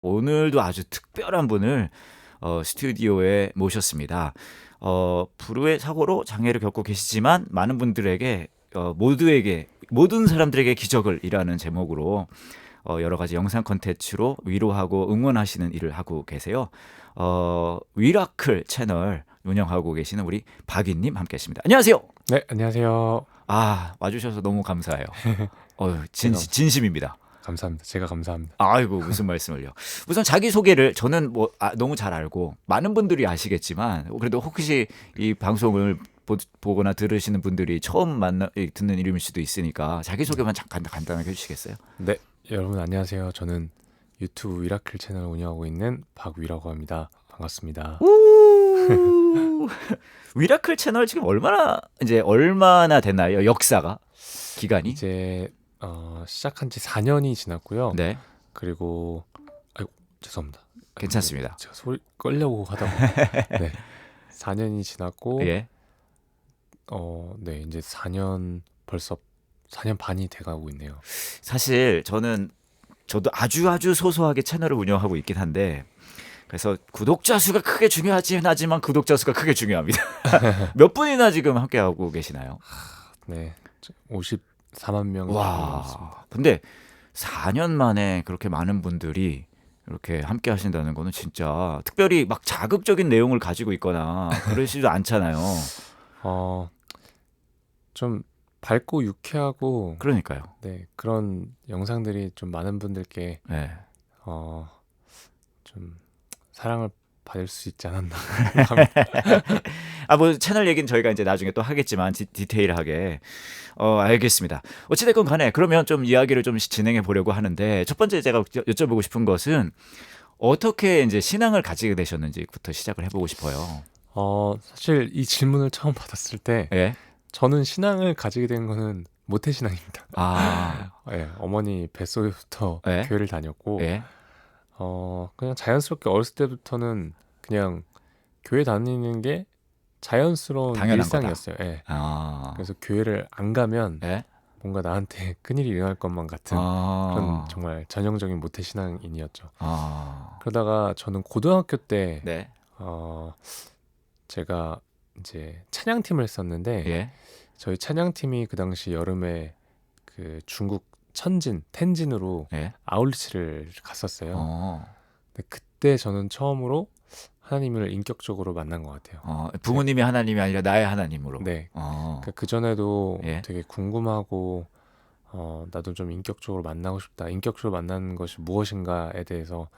오늘도 아주 특별한 분을 스튜디오에 모셨습니다. 불후의 사고로 장애를 겪고 계시지만 많은 분들에게 모든 사람들에게 기적을이라는 제목으로 여러 가지 영상 콘텐츠로 위로하고 응원하시는 일을 하고 계세요. 위라클 채널 운영하고 계시는 우리 박인님 함께하십니다. 안녕하세요. 네, 안녕하세요. 와주셔서 너무 감사해요. 제가 진심입니다. 감사합니다. 제가 감사합니다. 아이고 무슨 말씀을요. 우선 자기 소개를 저는 너무 잘 알고 많은 분들이 아시겠지만 그래도 혹시 이 방송을 보거나 들으시는 분들이 처음 듣는 이름일 수도 있으니까 자기 소개만 잠깐 간단하게 해주시겠어요? 네, 여러분 안녕하세요. 저는 유튜브 위라클 채널 운영하고 있는 박위라고 합니다. 반갑습니다. 위라클 채널 지금 얼마나 됐나요? 역사가 기간이? 이제 시작한 지 4년이 지났고요. 네, 그리고 아이고 죄송합니다. 괜찮습니다. 제가 소리 끌려고 하다가 네, 4년이 지났고 예. 네, 이제 4년 벌써 4년 반이 돼가고 있네요. 사실 저도 아주 소소하게 채널을 운영하고 있긴 한데 그래서 구독자 수가 크게 중요하진 하지만 구독자 수가 크게 중요합니다. 몇 분이나 지금 함께하고 계시나요? 네, 54만 명 정도 남았습니다. 와, 근데 4년 만에 그렇게 많은 분들이 이렇게 함께 하신다는 거는 진짜 특별히 막 자극적인 내용을 가지고 있거나 그러시지도 않잖아요. 좀 밝고 유쾌하고 그러니까요. 네, 그런 영상들이 좀 많은 분들께 네. 좀 사랑을 받을 수 있지 않았나. 뭐 채널 얘기는 저희가 이제 나중에 또 하겠지만 디테일하게 알겠습니다. 어찌됐건 간에 그러면 좀 이야기를 좀 진행해 보려고 하는데 첫 번째 제가 여쭤보고 싶은 것은 어떻게 이제 신앙을 가지게 되셨는지부터 시작을 해보고 싶어요. 사실 이 질문을 처음 받았을 때 예. 저는 신앙을 가지게 된 거는 모태신앙입니다. 아, 예, 어머니 뱃속에부터 예. 교회를 다녔고 예. 그냥 자연스럽게 어렸을 때부터는 그냥 교회 다니는 게 자연스러운 당연한 거다. 일상이었어요. 예. 아, 그래서 교회를 안 가면 예. 뭔가 나한테 큰일이 일어날 것만 같은 그런 정말 전형적인 모태신앙인이었죠. 그러다가 저는 고등학교 때 네. 제가 이제 찬양팀을 했었는데 예. 저희 찬양팀이 그 당시 여름에 그 중국 천진, 텐진으로 예. 아울리치를 갔었어요. 어. 근데 그때 저는 처음으로 하나님을 인격적으로 만난 것 같아요. 부모님이 하나님이 아니라 나의 하나님으로. 네. 그 전에도 예. 되게 궁금하고 나도 좀 인격적으로 만나고 싶다. 인격적으로 만나는 것이 무엇인가에 대해서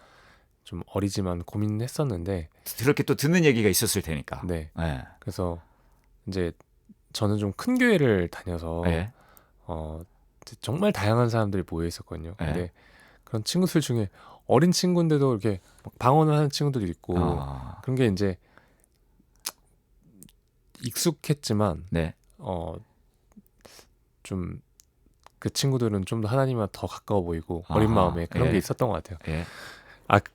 좀 어리지만 고민했었는데 그렇게 또 듣는 얘기가 있었을 테니까. 네. 예. 그래서 이제 저는 좀 큰 교회를 다녀서 예. 정말 다양한 사람들이 모여 있었거든요. 예. 근데 그런 친구들 중에 어린 친구인데도 이렇게 막 방언을 하는 친구들도 있고 그런 게 이제 익숙했지만 네. 좀 그 친구들은 좀 더 하나님과 더 가까워 보이고 어린 마음에 그런 예. 게 있었던 것 같아요. 예.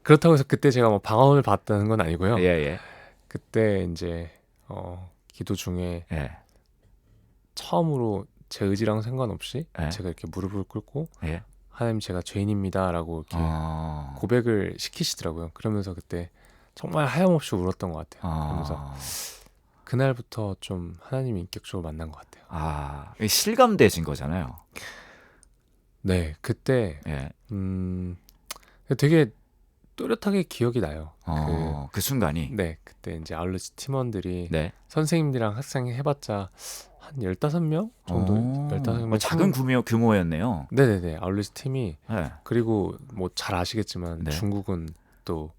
그렇다고 해서 그때 제가 뭐 방언을 받았다는 건 아니고요. 예. 예. 그때 이제 기도 중에 예. 처음으로 제 의지랑 상관없이 예. 제가 이렇게 무릎을 꿇고 예. 하나님 제가 죄인입니다라고 이렇게 고백을 시키시더라고요. 그러면서 그때 정말 하염없이 울었던 것 같아요. 그러면서 그날부터 좀 하나님 인격적으로 만난 것 같아요. 실감되신 거잖아요. 네, 그때 예. 되게 또렷하게 기억이 나요. 그 순간이. 네, 그때 이제 아울렛 팀원들이 네. 선생님들이랑 학생이 해봤자 한 15명 정도, 15명 작은 규모였네요. 네네네, 아울렛 팀이 네. 그리고 뭐 잘 아시겠지만 네. 중국은 또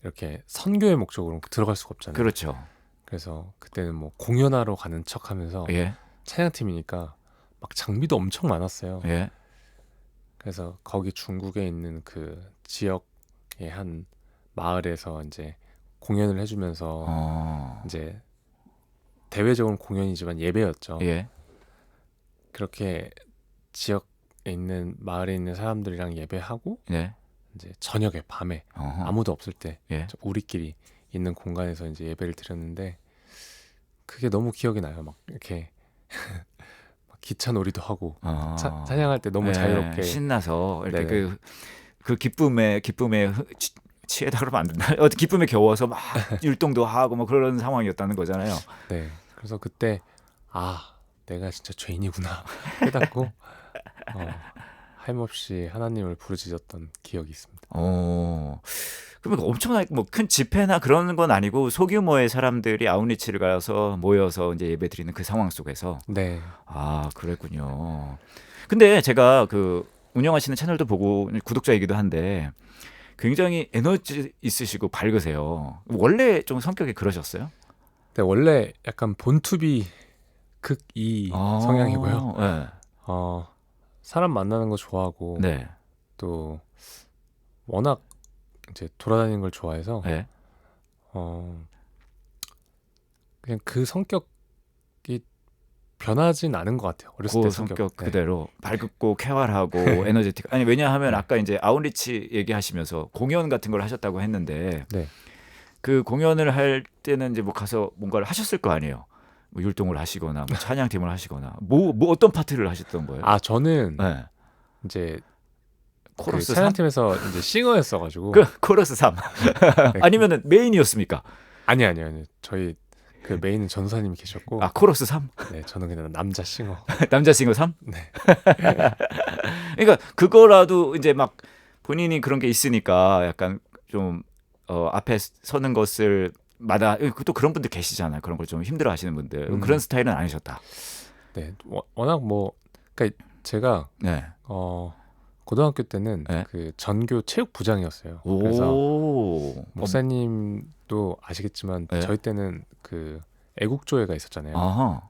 이렇게 선교의 목적으로 들어갈 수가 없잖아요. 그렇죠. 그래서 그때는 뭐 공연하러 가는 척하면서 예. 찬양팀이니까 막 장비도 엄청 많았어요. 예. 그래서 거기 중국에 있는 그 지역의 한 마을에서 이제 공연을 해주면서 이제 대외적으로는 공연이지만 예배였죠. 예. 그렇게 지역에 있는 마을에 있는 사람들이랑 예배하고 네. 이제 저녁에 밤에 아무도 없을 때 예. 우리끼리 있는 공간에서 이제 예배를 드렸는데 그게 너무 기억이 나요. 막 이렇게 막 기차 놀이도 하고 찬양할 때 너무 자유롭게 신나서 이렇게 네네. 그 기쁨에 취해다 그러면 안 된다. 어떤 기쁨에 겨워서 막 율동도 하고 뭐 그런 상황이었다는 거잖아요. 네. 그래서 그때 내가 진짜 죄인이구나 깨닫고 하염없이 하나님을 부르짖었던 기억이 있습니다. 그러면 엄청나게 뭐 큰 집회나 그런 건 아니고 소규모의 사람들이 아웃리치를 가서 모여서 이제 예배드리는 그 상황 속에서. 네. 그랬군요. 근데 제가 그 운영하시는 채널도 보고 구독자이기도 한데 굉장히 에너지 있으시고 밝으세요. 원래 좀 성격이 그러셨어요? 네, 원래 약간 본투비 극이 성향이고요. 네. 사람 만나는 거 좋아하고 네. 또 워낙 이제 돌아다니는 걸 좋아해서 네. 그냥 그 성격이 변하진 않은 것 같아요. 어렸을 때 성격 그대로 밝고 쾌활하고 에너제틱. 아니 왜냐하면 아까 이제 아웃리치 얘기하시면서 공연 같은 걸 하셨다고 했는데 네. 그 공연을 할 때는 이제 뭐 가서 뭔가를 하셨을 거 아니에요. 뭐 율동을 하시거나 뭐 찬양팀을 하시거나 뭐 어떤 파트를 하셨던 거예요? 저는 네. 이제 코러스 그 찬양팀에서 이제 싱어였어가지고 그 코러스 3 네. 아니면은 메인이었습니까? 아니요. 저희 그 메인은 전사님이 계셨고 코러스 3? 네, 저는 그냥 남자 싱어. 남자 싱어 3? 네. 그러니까 그거라도 이제 막 본인이 그런 게 있으니까 약간 좀 앞에 서는 것을 마다 또 그런 분들 계시잖아요. 그런 걸 좀 힘들어 하시는 분들. 그런 스타일은 아니셨다. 네. 워낙 그러니까 제가 네. 고등학교 때는 네? 그 전교 체육부장이었어요. 그래서 오. 목사님도 아시겠지만 네? 저희 때는 그 애국조회가 있었잖아요. 아하.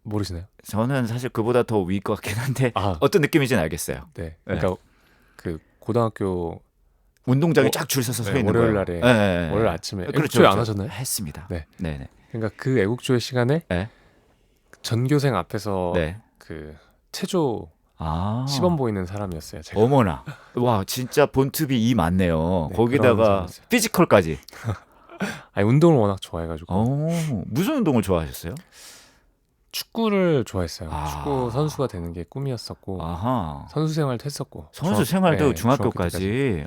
모르시나요? 저는 사실 그보다 더 위일 것 같긴 한데 어떤 느낌인지는 알겠어요. 네. 그러니까 그 고등학교 운동장에 쫙 줄 서서 서 있는 월요일 거예요. 날에 월요일 아침에 애국조회 안 하셨나요? 했습니다. 네. 네네. 그러니까 그 애국조회 시간에 네. 전교생 앞에서 네. 그 체조 시범 보이는 사람이었어요. 제가. 어머나. 와 진짜 본투비 이 많네요. 네, 거기다가 피지컬까지. 운동을 워낙 좋아해가지고. 무슨 운동을 좋아하셨어요? 축구를 좋아했어요. 축구 선수가 되는 게 꿈이었었고 선수 생활도 했었고. 선수 생활도 중학교까지.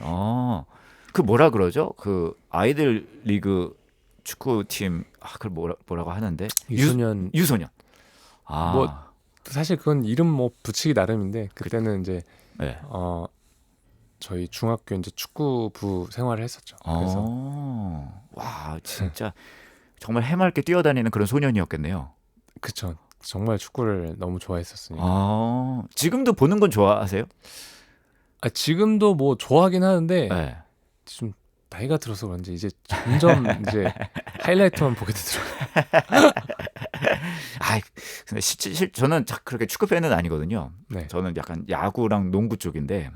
그 뭐라 그러죠? 그 아이들 리그 축구팀 그걸 뭐라고 하는데 유소년. 뭐 사실 그건 이름 뭐 붙이기 나름인데 그때는 이제 네. 저희 중학교 이제 축구부 생활을 했었죠. 그래서 와 진짜 정말 해맑게 뛰어다니는 그런 소년이었겠네요. 그쵸. 정말 축구를 너무 좋아했었으니까. 지금도 보는 건 좋아하세요? 지금도 뭐 좋아하긴 하는데 네. 좀 나이가 들어서 그런지 이제 점점 이제 하이라이트만 보게 되더라고요. 근데 저는 그렇게 축구 팬은 아니거든요. 네. 저는 약간 야구랑 농구 쪽인데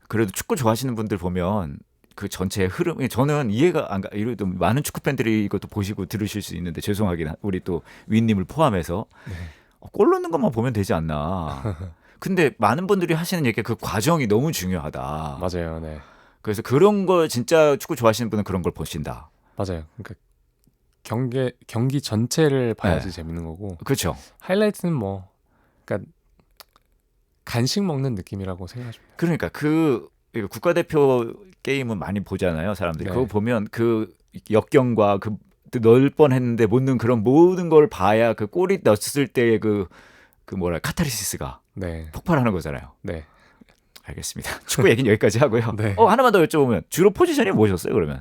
그래도 축구 좋아하시는 분들 보면 그 전체의 흐름 저는 이해가 안 가. 이래도 많은 축구 팬들이 이것도 보시고 들으실 수 있는데 죄송하긴 우리 또 윈님을 포함해서 골 넣는 것만 보면 되지 않나. 근데 많은 분들이 하시는 얘기가 그 과정이 너무 중요하다. 맞아요. 네. 그래서 그런 걸 진짜 축구 좋아하시는 분은 그런 걸 보신다. 맞아요. 그러니까 경기 전체를 봐야지 재밌는 거고. 그렇죠. 하이라이트는 그러니까 간식 먹는 느낌이라고 생각하시면 돼요. 그러니까 그 국가대표 게임은 많이 보잖아요, 사람들이. 그거 보면 그 역경과 그 넣을 뻔했는데 못 넣은 그런 모든 걸 봐야 그 골이 넣었을 때의 그 카타르시스가 폭발하는 거잖아요. 네. 알겠습니다. 축구 얘기는 여기까지 하고요. 네. 하나만 더 여쭤보면 주로 포지션이 뭐셨어요, 그러면?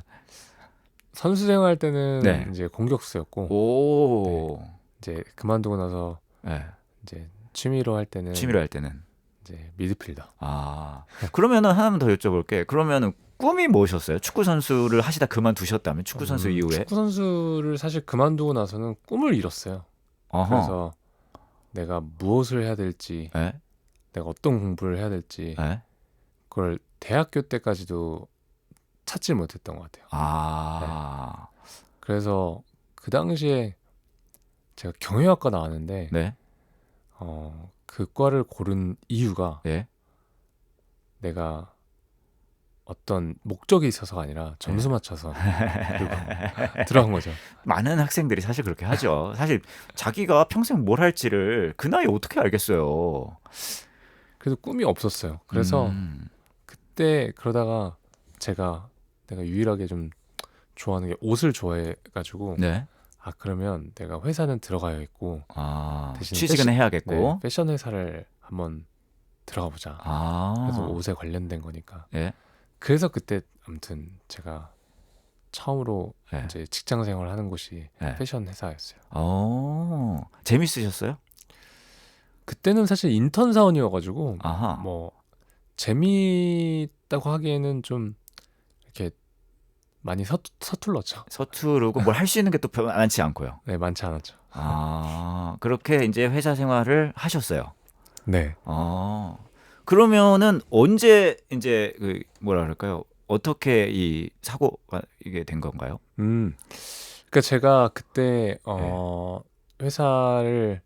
선수 생활 때는 이제 공격수였고. 이제 그만두고 나서 이제 취미로 할 때는 이제 미드필더. 그러면은 하나만 더 여쭤볼게. 그러면은 꿈이 뭐셨어요? 축구 선수를 하시다 그만두셨다면 축구 선수 이후에? 축구 선수를 사실 그만두고 나서는 꿈을 잃었어요. 그래서 내가 무엇을 해야 될지, 내가 어떤 공부를 해야 될지, 그걸 대학교 때까지도 찾지 못했던 것 같아요. 그래서 그 당시에 제가 경영학과 나왔는데 그 과를 고른 이유가 내가 어떤 목적이 있어서가 아니라 점수 맞춰서 들어간 거죠. 많은 학생들이 사실 그렇게 하죠. 사실 자기가 평생 뭘 할지를 그 나이에 어떻게 알겠어요. 그래서 꿈이 없었어요. 그래서 그때 그러다가 내가 유일하게 좀 좋아하는 게 옷을 좋아해가지고 네. 그러면 내가 회사는 들어가야겠고 대신 취직은 해야겠고. 네, 패션 회사를 한번 들어가 보자. 그래서 옷에 관련된 거니까. 예. 그래서 그때 아무튼 제가 처음으로 예. 이제 직장 생활을 하는 곳이 예. 패션 회사였어요. 재밌으셨어요? 그때는 사실 인턴 사원이어가지고 아하. 뭐 재미있다고 하기에는 좀 이렇게 많이 서툴렀죠. 서투르고 뭘 할 수 있는 게 또 많지 않고요. 네, 많지 않았죠. 그렇게 이제 회사 생활을 하셨어요. 네. 그러면은 언제 이제 그 뭐라 그럴까요? 어떻게 이 사고가 이게 된 건가요? 그러니까 제가 그때 회사를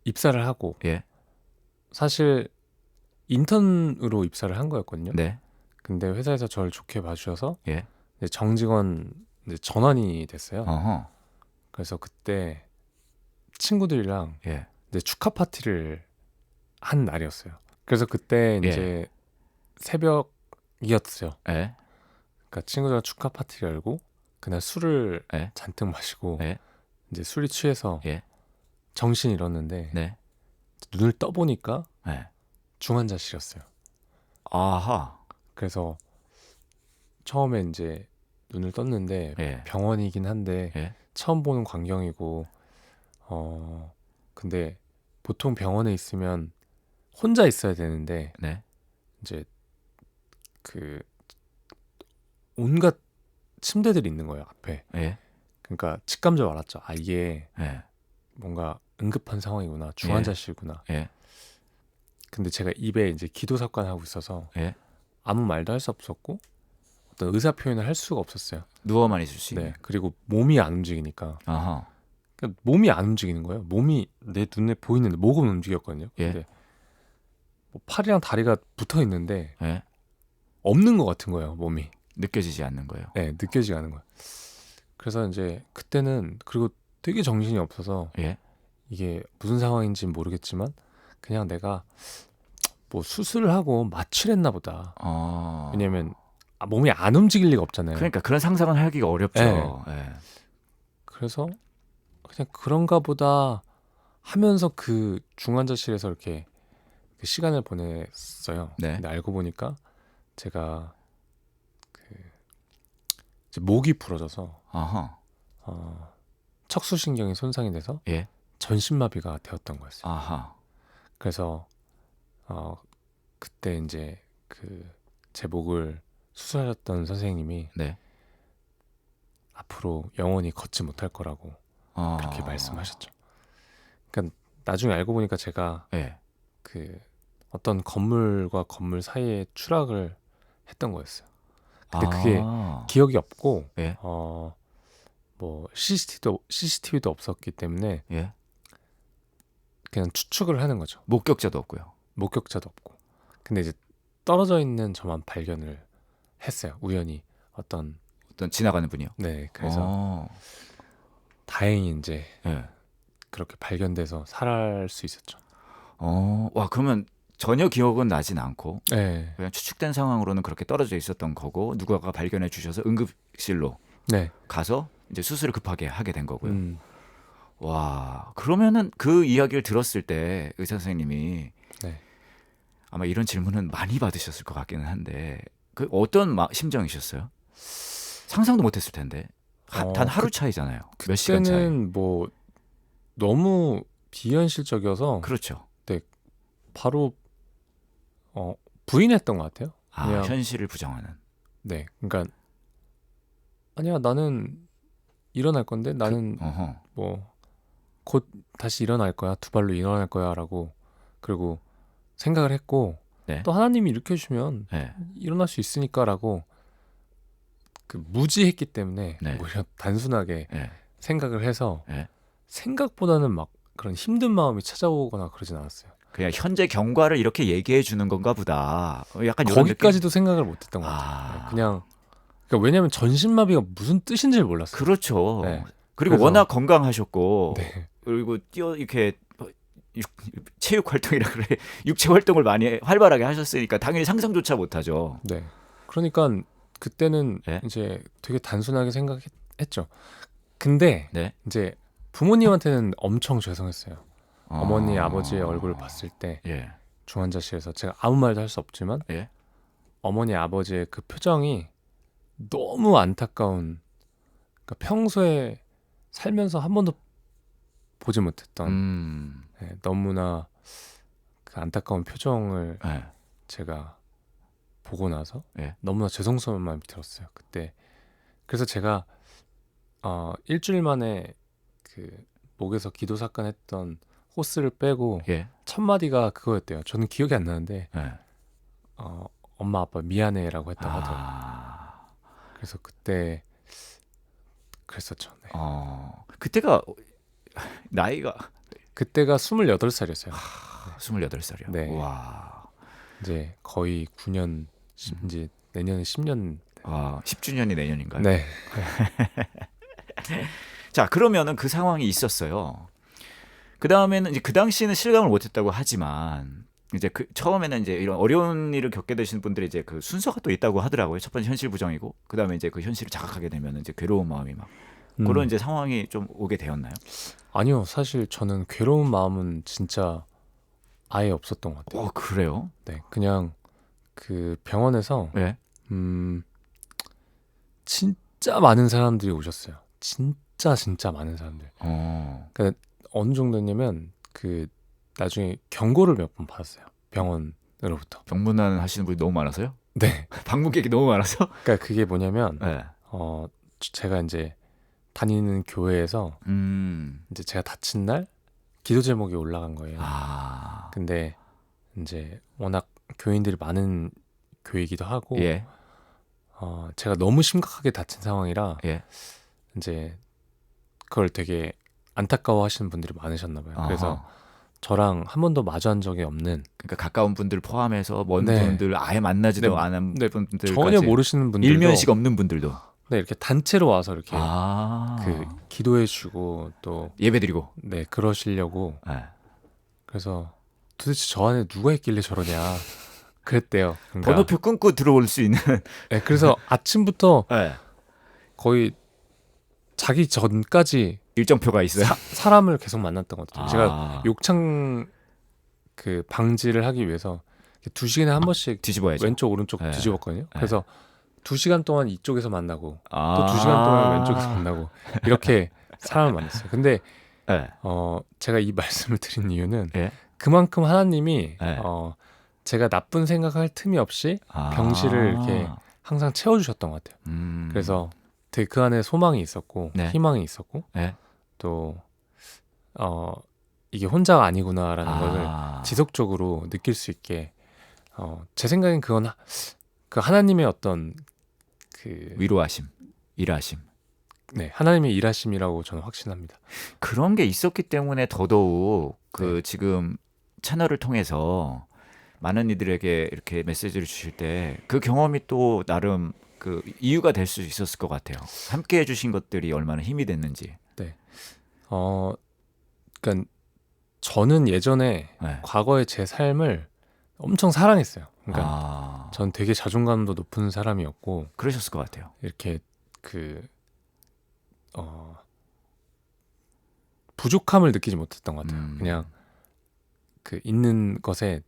입사를 하고 예. 사실 인턴으로 입사를 한 거였거든요. 네. 근데 회사에서 저를 좋게 봐주셔서 예. 이제 정직원 이제 전환이 됐어요. 어허. 그래서 그때 친구들이랑 예. 이제 축하 파티를 한 날이었어요. 그래서 그때 예. 이제 새벽이었어요. 예. 그러니까 친구들과 축하 파티를 열고 그날 술을 예. 잔뜩 마시고 예. 이제 술이 취해서 예. 정신이 잃었는데 네. 눈을 떠보니까 예. 중환자실이었어요. 아하. 그래서 처음에 이제 눈을 떴는데 예. 병원이긴 한데 예. 처음 보는 광경이고 근데 보통 병원에 있으면 혼자 있어야 되는데 네. 이제 그 온갖 침대들이 있는 거예요 앞에. 예. 그러니까 직감적으로 알았죠. 이게 예. 뭔가 응급한 상황이구나, 중환자실구나. 예. 근데 제가 입에 이제 기도석관 하고 있어서 예. 아무 말도 할 수 없었고 어떤 의사 표현을 할 수가 없었어요. 누워만 있을 수 있는. 네. 그리고 몸이 안 움직이니까. 아하. 그러니까 몸이 안 움직이는 거예요. 몸이 내 눈에 보이는데 목은 움직였거든요. 예. 근데 뭐 팔이랑 다리가 붙어 있는데 예. 없는 것 같은 거예요. 몸이. 느껴지지 않는 거예요. 네, 느껴지지 않는 거예요. 그래서 이제 그때는 그리고 되게 정신이 없어서 예. 이게 무슨 상황인지 모르겠지만 그냥 내가 뭐 수술을 하고 마취를 했나 보다. 왜냐면 몸이 안 움직일 리가 없잖아요. 그러니까 그런 상상은 하기가 어렵죠. 예. 그래서 그냥 그런가 보다 하면서 그 중환자실에서 이렇게 그 시간을 보냈어요. 네. 근데 알고 보니까 제가 그 이제 목이 부러져서 아하. 척수신경이 손상이 돼서 예. 전신마비가 되었던 거였어요. 아하. 그래서 그때 이제 제 목을 수술하셨던 선생님이 네. 앞으로 영원히 걷지 못할 거라고 그렇게 말씀하셨죠. 그러니까 나중에 알고 보니까 제가 예. 그 어떤 건물과 건물 사이에 추락을 했던 거였어요. 근데 그게 기억이 없고 예. 뭐 CCTV도 없었기 때문에 예. 그냥 추측을 하는 거죠. 목격자도 없고요. 목격자도 없고. 근데 이제 떨어져 있는 저만 발견을 했어요. 우연히 어떤 지나가는 분이요. 네, 그래서 다행히 이제 예. 그렇게 발견돼서 살아날 수 있었죠. 와, 그러면 전혀 기억은 나진 않고 네, 그냥 추측된 상황으로는 그렇게 떨어져 있었던 거고 누군가가 발견해 주셔서 응급실로 네, 가서 이제 수술을 급하게 하게 된 거고요. 와, 그러면은 그 이야기를 들었을 때 의사 선생님이 네. 아마 이런 질문은 많이 받으셨을 것 같기는 한데 그 어떤 심정이셨어요? 상상도 못했을 텐데 단 하루 차이잖아요. 몇 시간 차이. 그때는 뭐 너무 비현실적이어서 그렇죠. 바로 부인했던 것 같아요. 그냥 현실을 부정하는. 네, 그러니까 아니야 나는 일어날 건데 나는 뭐 곧 다시 일어날 거야, 두 발로 일어날 거야라고 그리고 생각을 했고 네. 또 하나님이 일으켜 주면 네. 일어날 수 있으니까라고 그 무지했기 때문에 네. 오히려 단순하게 네. 생각을 해서 네. 생각보다는 막 그런 힘든 마음이 찾아오거나 그러진 않았어요. 그냥 현재 경과를 이렇게 얘기해 주는 건가 보다. 약간 이런 거기까지도 생각을 못했던 것 같아요. 그냥 그러니까 왜냐하면 전신마비가 무슨 뜻인지를 몰랐어요. 그렇죠. 네. 그리고 그래서, 워낙 건강하셨고 네. 그리고 이렇게 체육 활동이라 그래 육체 활동을 많이 활발하게 하셨으니까 당연히 상상조차 못하죠. 네. 그러니까 그때는 네. 이제 되게 단순하게 생각했죠. 근데 네. 이제 부모님한테는 엄청 죄송했어요. 어머니 아버지의 얼굴을 봤을 때 예. 중환자실에서 제가 아무 말도 할 수 없지만 예. 어머니 아버지의 그 표정이 너무 안타까운, 그러니까 평소에 살면서 한 번도 보지 못했던 네, 너무나 그 안타까운 표정을 예. 제가 보고 나서 예. 너무나 죄송스러운 마음이 들었어요 그때. 그래서 제가 일주일 만에 그 목에서 기도사건 했던 호스를 빼고 예. 첫 마디가 그거였대요. 저는 기억이 안 나는데 예. 엄마 아빠 미안해라고 했다고 하더라고요. 그래서 그때 그랬었죠. 네. 그때가 나이가 그때가 28살이었어요. 28살이요. 네. 와. 이제 거의 9년 이제 내년에 10년. 10주년이 내년인가요? 네. 자, 그러면은 그 상황이 있었어요. 그 다음에는 이제 그 당시에는 실감을 못했다고 하지만 이제 그 처음에는 이제 이런 어려운 일을 겪게 되시는 분들이 이제 그 순서가 또 있다고 하더라고요. 첫 번째 현실 부정이고, 그 다음에 이제 그 현실을 자각하게 되면 이제 괴로운 마음이 막 그런 이제 상황이 좀 오게 되었나요? 아니요, 사실 저는 괴로운 마음은 진짜 아예 없었던 것 같아요. 그래요? 네, 그냥 그 병원에서 네. 진짜 많은 사람들이 오셨어요. 진짜 많은 사람들. 그러니까 어느 정도냐면 그 나중에 경고를 몇 번 받았어요. 병원으로부터. 병문안 하시는 분이 너무 많아서요? 네. 방문객이 너무 많아서? 그러니까 그게 뭐냐면 네. 제가 이제 다니는 교회에서 이제 제가 다친 날 기도 제목이 올라간 거예요. 근데 이제 워낙 교인들이 많은 교회이기도 하고 예. 제가 너무 심각하게 다친 상황이라 예. 이제 그걸 되게 안타까워 하시는 분들이 많으셨나 봐요. 그래서 저랑 한 번도 마주한 적이 없는, 그러니까 가까운 분들 포함해서 먼 네. 분들 아예 만나지도 네. 않은 네. 분들까지 전혀 모르시는 분들도 일면식 없는 분들도 네, 이렇게 단체로 와서 이렇게 그 그 기도해 주고 또 예배드리고 네, 그러시려고. 네. 그래서 도대체 저 안에 누가 있길래 저러냐 그랬대요. 그러니까, 번호표 끊고 들어올 수 있는 네, 그래서 아침부터 네. 거의 자기 전까지 일정표가 있어요. 사람을 계속 만났던 것 같아요. 제가 욕창 그 방지를 하기 위해서 2시간에 한 번씩 뒤집어야죠. 왼쪽 오른쪽 네. 뒤집었거든요. 네. 그래서 2시간 동안 이쪽에서 만나고 또 2시간 동안 왼쪽에서 만나고 이렇게 사람을 만났어요. 근데 네. 제가 이 말씀을 드린 이유는 네. 그만큼 하나님이 네. 제가 나쁜 생각할 틈이 없이 병실을 이렇게 항상 채워주셨던 것 같아요. 그래서 되게 그 안에 소망이 있었고 네. 희망이 있었고 네. 또 이게 혼자가 아니구나라는 걸 지속적으로 느낄 수 있게 제 생각엔 그건 그 하나님의 어떤 그 위로하심, 일하심. 네, 하나님의 일하심이라고 저는 확신합니다. 그런 게 있었기 때문에 더더욱 그 네. 지금 채널을 통해서 많은 이들에게 이렇게 메시지를 주실 때 그 경험이 또 나름 그 이유가 될 수 있었을 것 같아요. 함께 해주신 것들이 얼마나 힘이 됐는지. 네. 그러니까 저는 예전에 네. 과거의 제 삶을 엄청 사랑했어요. 그러니까 전 되게 자존감도 높은 사람이었고 그러셨을 것 같아요. 이렇게 그 부족함을 느끼지 못했던 것 같아요. 그냥 그 있는 것에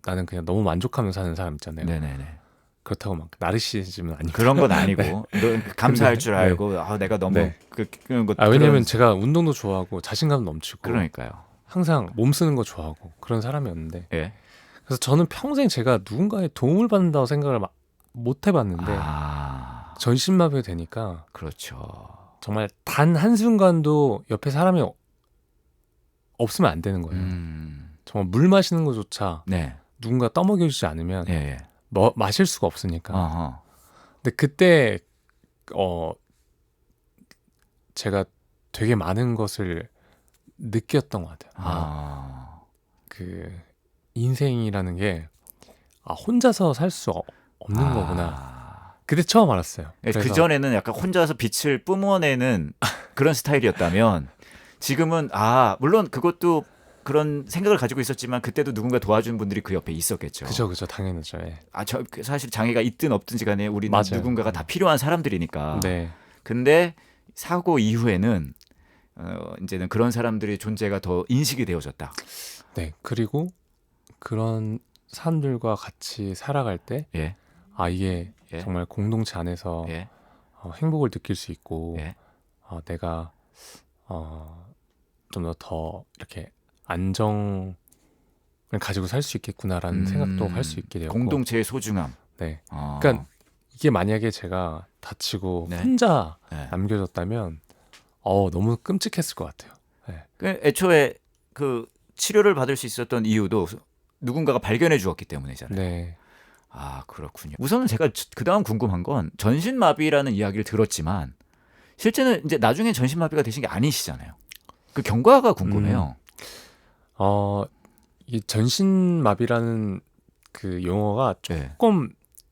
나는 그냥 너무 만족하면서 사는 사람 있잖아요. 네네네. 그렇다고 막 나르시즘은 아니고 그런 건 아니고 너 감사할 근데, 줄 알고 내가 너무 네. 그런 것 왜냐면 제가 운동도 좋아하고 자신감 넘치고 그러니까요. 항상 몸 쓰는 거 좋아하고 그런 사람이었는데 예. 그래서 저는 평생 제가 누군가의 도움을 받는다고 생각을 못 해봤는데 전신마비가 되니까 그렇죠. 정말 단 한순간도 옆에 사람이 없으면 안 되는 거예요. 정말 물 마시는 것조차 네. 누군가 떠먹여주지 않으면 예. 마실 수가 없으니까. 어허. 근데 그때 제가 되게 많은 것을 느꼈던 것 같아요. 그 인생이라는 게 혼자서 살 수 없는 거구나. 그때 처음 알았어요. 그 전에는 약간 혼자서 빛을 뿜어내는 그런 스타일이었다면 지금은 물론 그것도 그런 생각을 가지고 있었지만 그때도 누군가 도와준 분들이 그 옆에 있었겠죠. 그죠, 당연하죠. 예. 사실 장애가 있든 없든지 간에 우리는 맞아요. 누군가가 다 필요한 사람들이니까. 네, 근데 사고 이후에는 이제는 그런 사람들의 존재가 더 인식이 되어졌다. 네. 그리고 그런 사람들과 같이 살아갈 때, 예, 이게 예. 정말 공동체 안에서 예, 행복을 느낄 수 있고, 예. 내가 좀 더 이렇게 안정을 가지고 살 수 있겠구나라는 생각도 할 수 있게 되었고, 공동체의 소중함. 네. 어. 그러니까 이게 만약에 제가 다치고 네. 혼자 네. 남겨졌다면, 너무 끔찍했을 것 같아요. 그 애초에 그 치료를 받을 수 있었던 이유도 누군가가 발견해 주었기 때문이잖아요. 네. 그렇군요. 우선은 제가 그다음 궁금한 건 전신마비라는 이야기를 들었지만 실제는 이제 나중에 전신마비가 되신 게 아니시잖아요. 그 경과가 궁금해요. 이 전신마비라는 그 용어가 네. 조금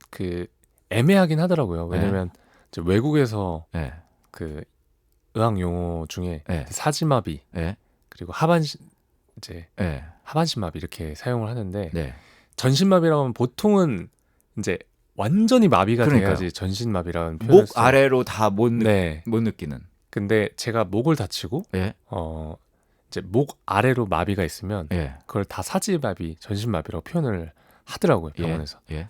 그 애매하긴 하더라고요. 왜냐면 이제 외국에서 네. 그 의학 용어 중에 네. 사지마비 네. 그리고 하반신 이제 네. 하반신마비 이렇게 사용을 하는데, 네. 전신마비라고 하면 보통은 이제 완전히 마비가 그러니까요. 돼야지 전신마비라는 표현을 목 써요. 아래로 다 못 네. 느끼는. 근데 제가 목을 다치고 예. 이제 목 아래로 마비가 있으면 예. 그걸 다 사지마비, 전신마비라고 표현을 하더라고요, 병원에서. 예.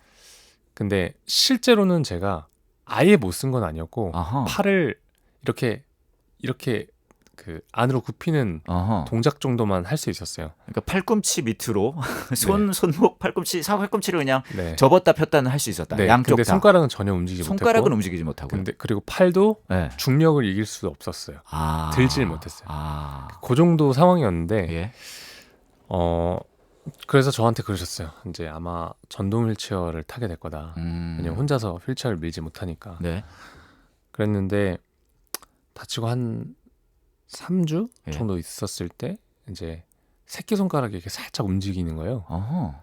근데 실제로는 제가 아예 못 쓴 건 아니었고, 아하. 팔을 이렇게 그 안으로 굽히는 아하. 동작 정도만 할 수 있었어요. 그러니까 팔꿈치 밑으로 손목 팔꿈치 팔꿈치를 그냥 네. 접었다 폈다는 할 수 있었다. 네. 양쪽 근데 다. 손가락은 전혀 움직이지 손가락은 못했고, 움직이지 못하고. 근데 그리고 팔도 네. 중력을 이길 수 없었어요. 들질 못했어요. 그 정도 상황이었는데, 예. 그래서 저한테 그러셨어요. 이제 아마 전동 휠체어를 타게 될 거다. 왜냐면 혼자서 휠체어를 밀지 못하니까. 네. 그랬는데 다치고 한 3주 예. 정도 있었을 때 이제 새끼손가락이 이렇게 살짝 움직이는 거예요. 어허.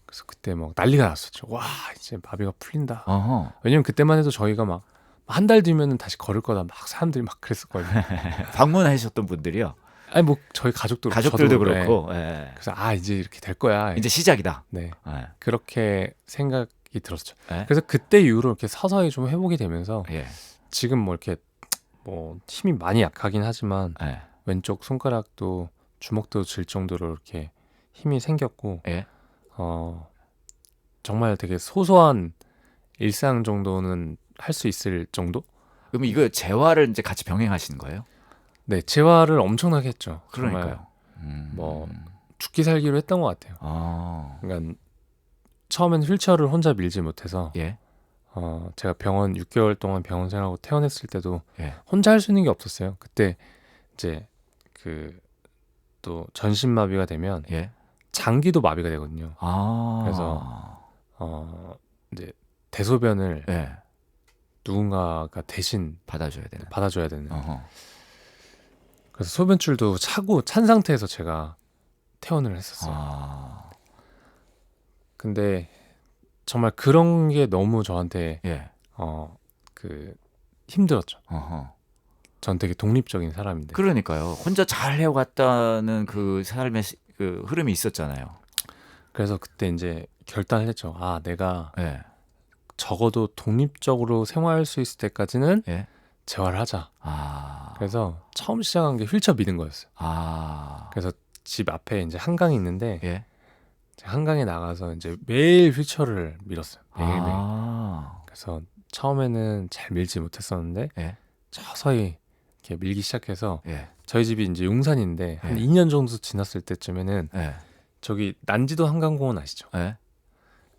그래서 그때 막 난리가 났었죠. 와, 이제 마비가 풀린다. 어허. 왜냐면 그때만 해도 저희가 막 한 달 뒤면은 다시 걸을 거다. 막 사람들이 막 그랬었거든요. 방문하셨던 분들이요. 아니 뭐 저희 가족들도 가족들도 저도 그렇고. 네. 예. 그래서 이제 이렇게 될 거야. 이제 시작이다. 네. 예. 그렇게 생각이 들었죠. 예. 그래서 그때 이후로 이렇게 서서히 좀 회복이 되면서 예. 지금 뭐 이렇게 뭐 힘이 많이 약하긴 하지만 예. 왼쪽 손가락도 주먹도 질 정도로 이렇게 힘이 생겼고, 예. 정말 되게 소소한 일상 정도는 할 수 있을 정도? 그럼 이거 재활을 이제 같이 병행하시는 거예요? 네, 재활을 엄청나게 했죠. 그러니까요. 뭐 죽기 살기로 했던 것 같아요. 아. 그러니까 처음엔 휠체어를 혼자 밀지 못해서 예. 제가 병원 6개월 동안 병원 생활하고 퇴원했을 때도 예. 혼자 할 수 있는 게 없었어요. 그때 이제 그 또 전신마비가 되면 예. 장기도 마비가 되거든요. 아. 그래서 이제 대소변을 예. 누군가가 대신 받아줘야 되는. 받아줘야 되는. 어허. 그래서 소변줄도 차고 찬 상태에서 제가 퇴원을 했었어요. 근데 정말 그런 게 너무 저한테 예. 그 힘들었죠. 어허. 전 되게 독립적인 사람인데. 그러니까요. 혼자 잘 해왔다는 그 삶의 그 흐름이 있었잖아요. 그래서 그때 이제 결단을 했죠. 내가 예. 적어도 독립적으로 생활할 수 있을 때까지는 예. 재활을 하자. 아. 그래서 처음 시작한 게 휠체어 미는 거였어요. 그래서 집 앞에 이제 한강이 있는데, 예. 한강에 나가서 이제 매일 휠체어를 밀었어요. 매일매일. 그래서 처음에는 잘 밀지 못했었는데, 예. 서서히 이렇게 밀기 시작해서, 예. 저희 집이 이제 용산인데 한 예. 2년 정도 지났을 때쯤에는 예. 저기 난지도 한강공원 아시죠? 예.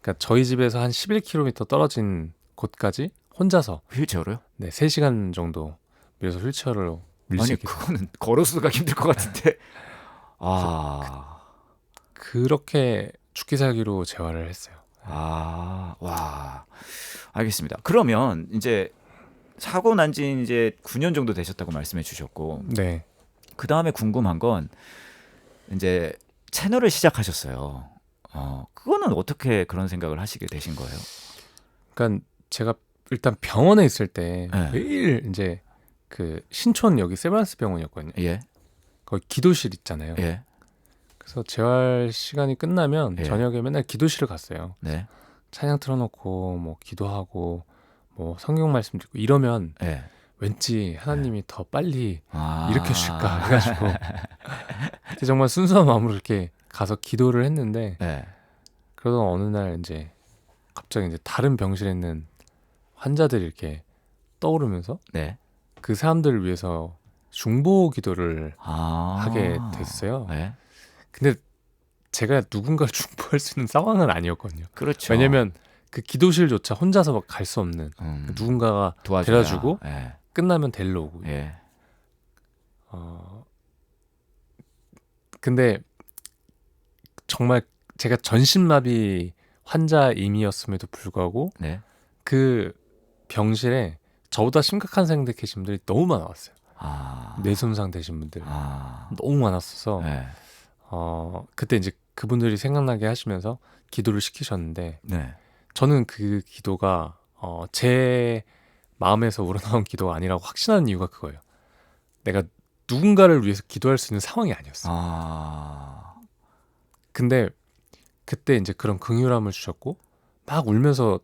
그러니까 저희 집에서 한 11km 떨어진 곳까지 혼자서 휠체어로요? 3시간 정도 밀어서 휠체어를 밀 수 아니 있게. 그거는 걸어서가 힘들 것 같은데. 그렇게 죽기 살기로 재활을 했어요. 와. 알겠습니다. 그러면 이제 사고 난 지 이제 9년 정도 되셨다고 말씀해 주셨고, 네. 그 다음에 궁금한 건 이제 채널을 시작하셨어요. 그거는 어떻게 그런 생각을 하시게 되신 거예요? 그러니까 제가 일단 병원에 있을 때 네. 매일 이제 그 신촌 여기 세브란스 병원이었거든요. 예. 거기 기도실 있잖아요. 예. 그래서 재활 시간이 끝나면 예. 저녁에 맨날 기도실을 갔어요. 네. 찬양 틀어놓고 뭐 기도하고 뭐 성경 말씀 듣고 이러면 예. 왠지 하나님이 더 빨리 아. 일으켜줄까 해가지고 그때 정말 순수한 마음으로 이렇게 가서 기도를 했는데 예. 그러던 어느 날 이제 갑자기 이제 다른 병실에 있는 환자들이 이렇게 떠오르면서 네. 그 사람들을 위해서 중보 기도를 아. 하게 됐어요. 예. 근데 제가 누군가를 중보할 수 있는 상황은 아니었거든요. 그렇죠. 왜냐면 그 기도실조차 혼자서 갈 수 없는 누군가가 도와줘야. 데려주고 예. 끝나면 데리러 오고. 예. 근데 정말 제가 전신마비 환자임이었음에도 불구하고 네. 그 병실에 저보다 심각한 상태 계신 분들이 너무 많았어요. 아. 뇌손상 되신 분들 아. 너무 많았어서 예. 그때 이제 그분들이 생각나게 하시면서 기도를 시키셨는데 네. 저는 그 기도가 제 마음에서 우러나온 기도가 아니라고 확신하는 이유가 그거예요. 내가 누군가를 위해서 기도할 수 있는 상황이 아니었어. 아. 근데 그때 이제 그런 긍휼함을 주셨고 막 울면서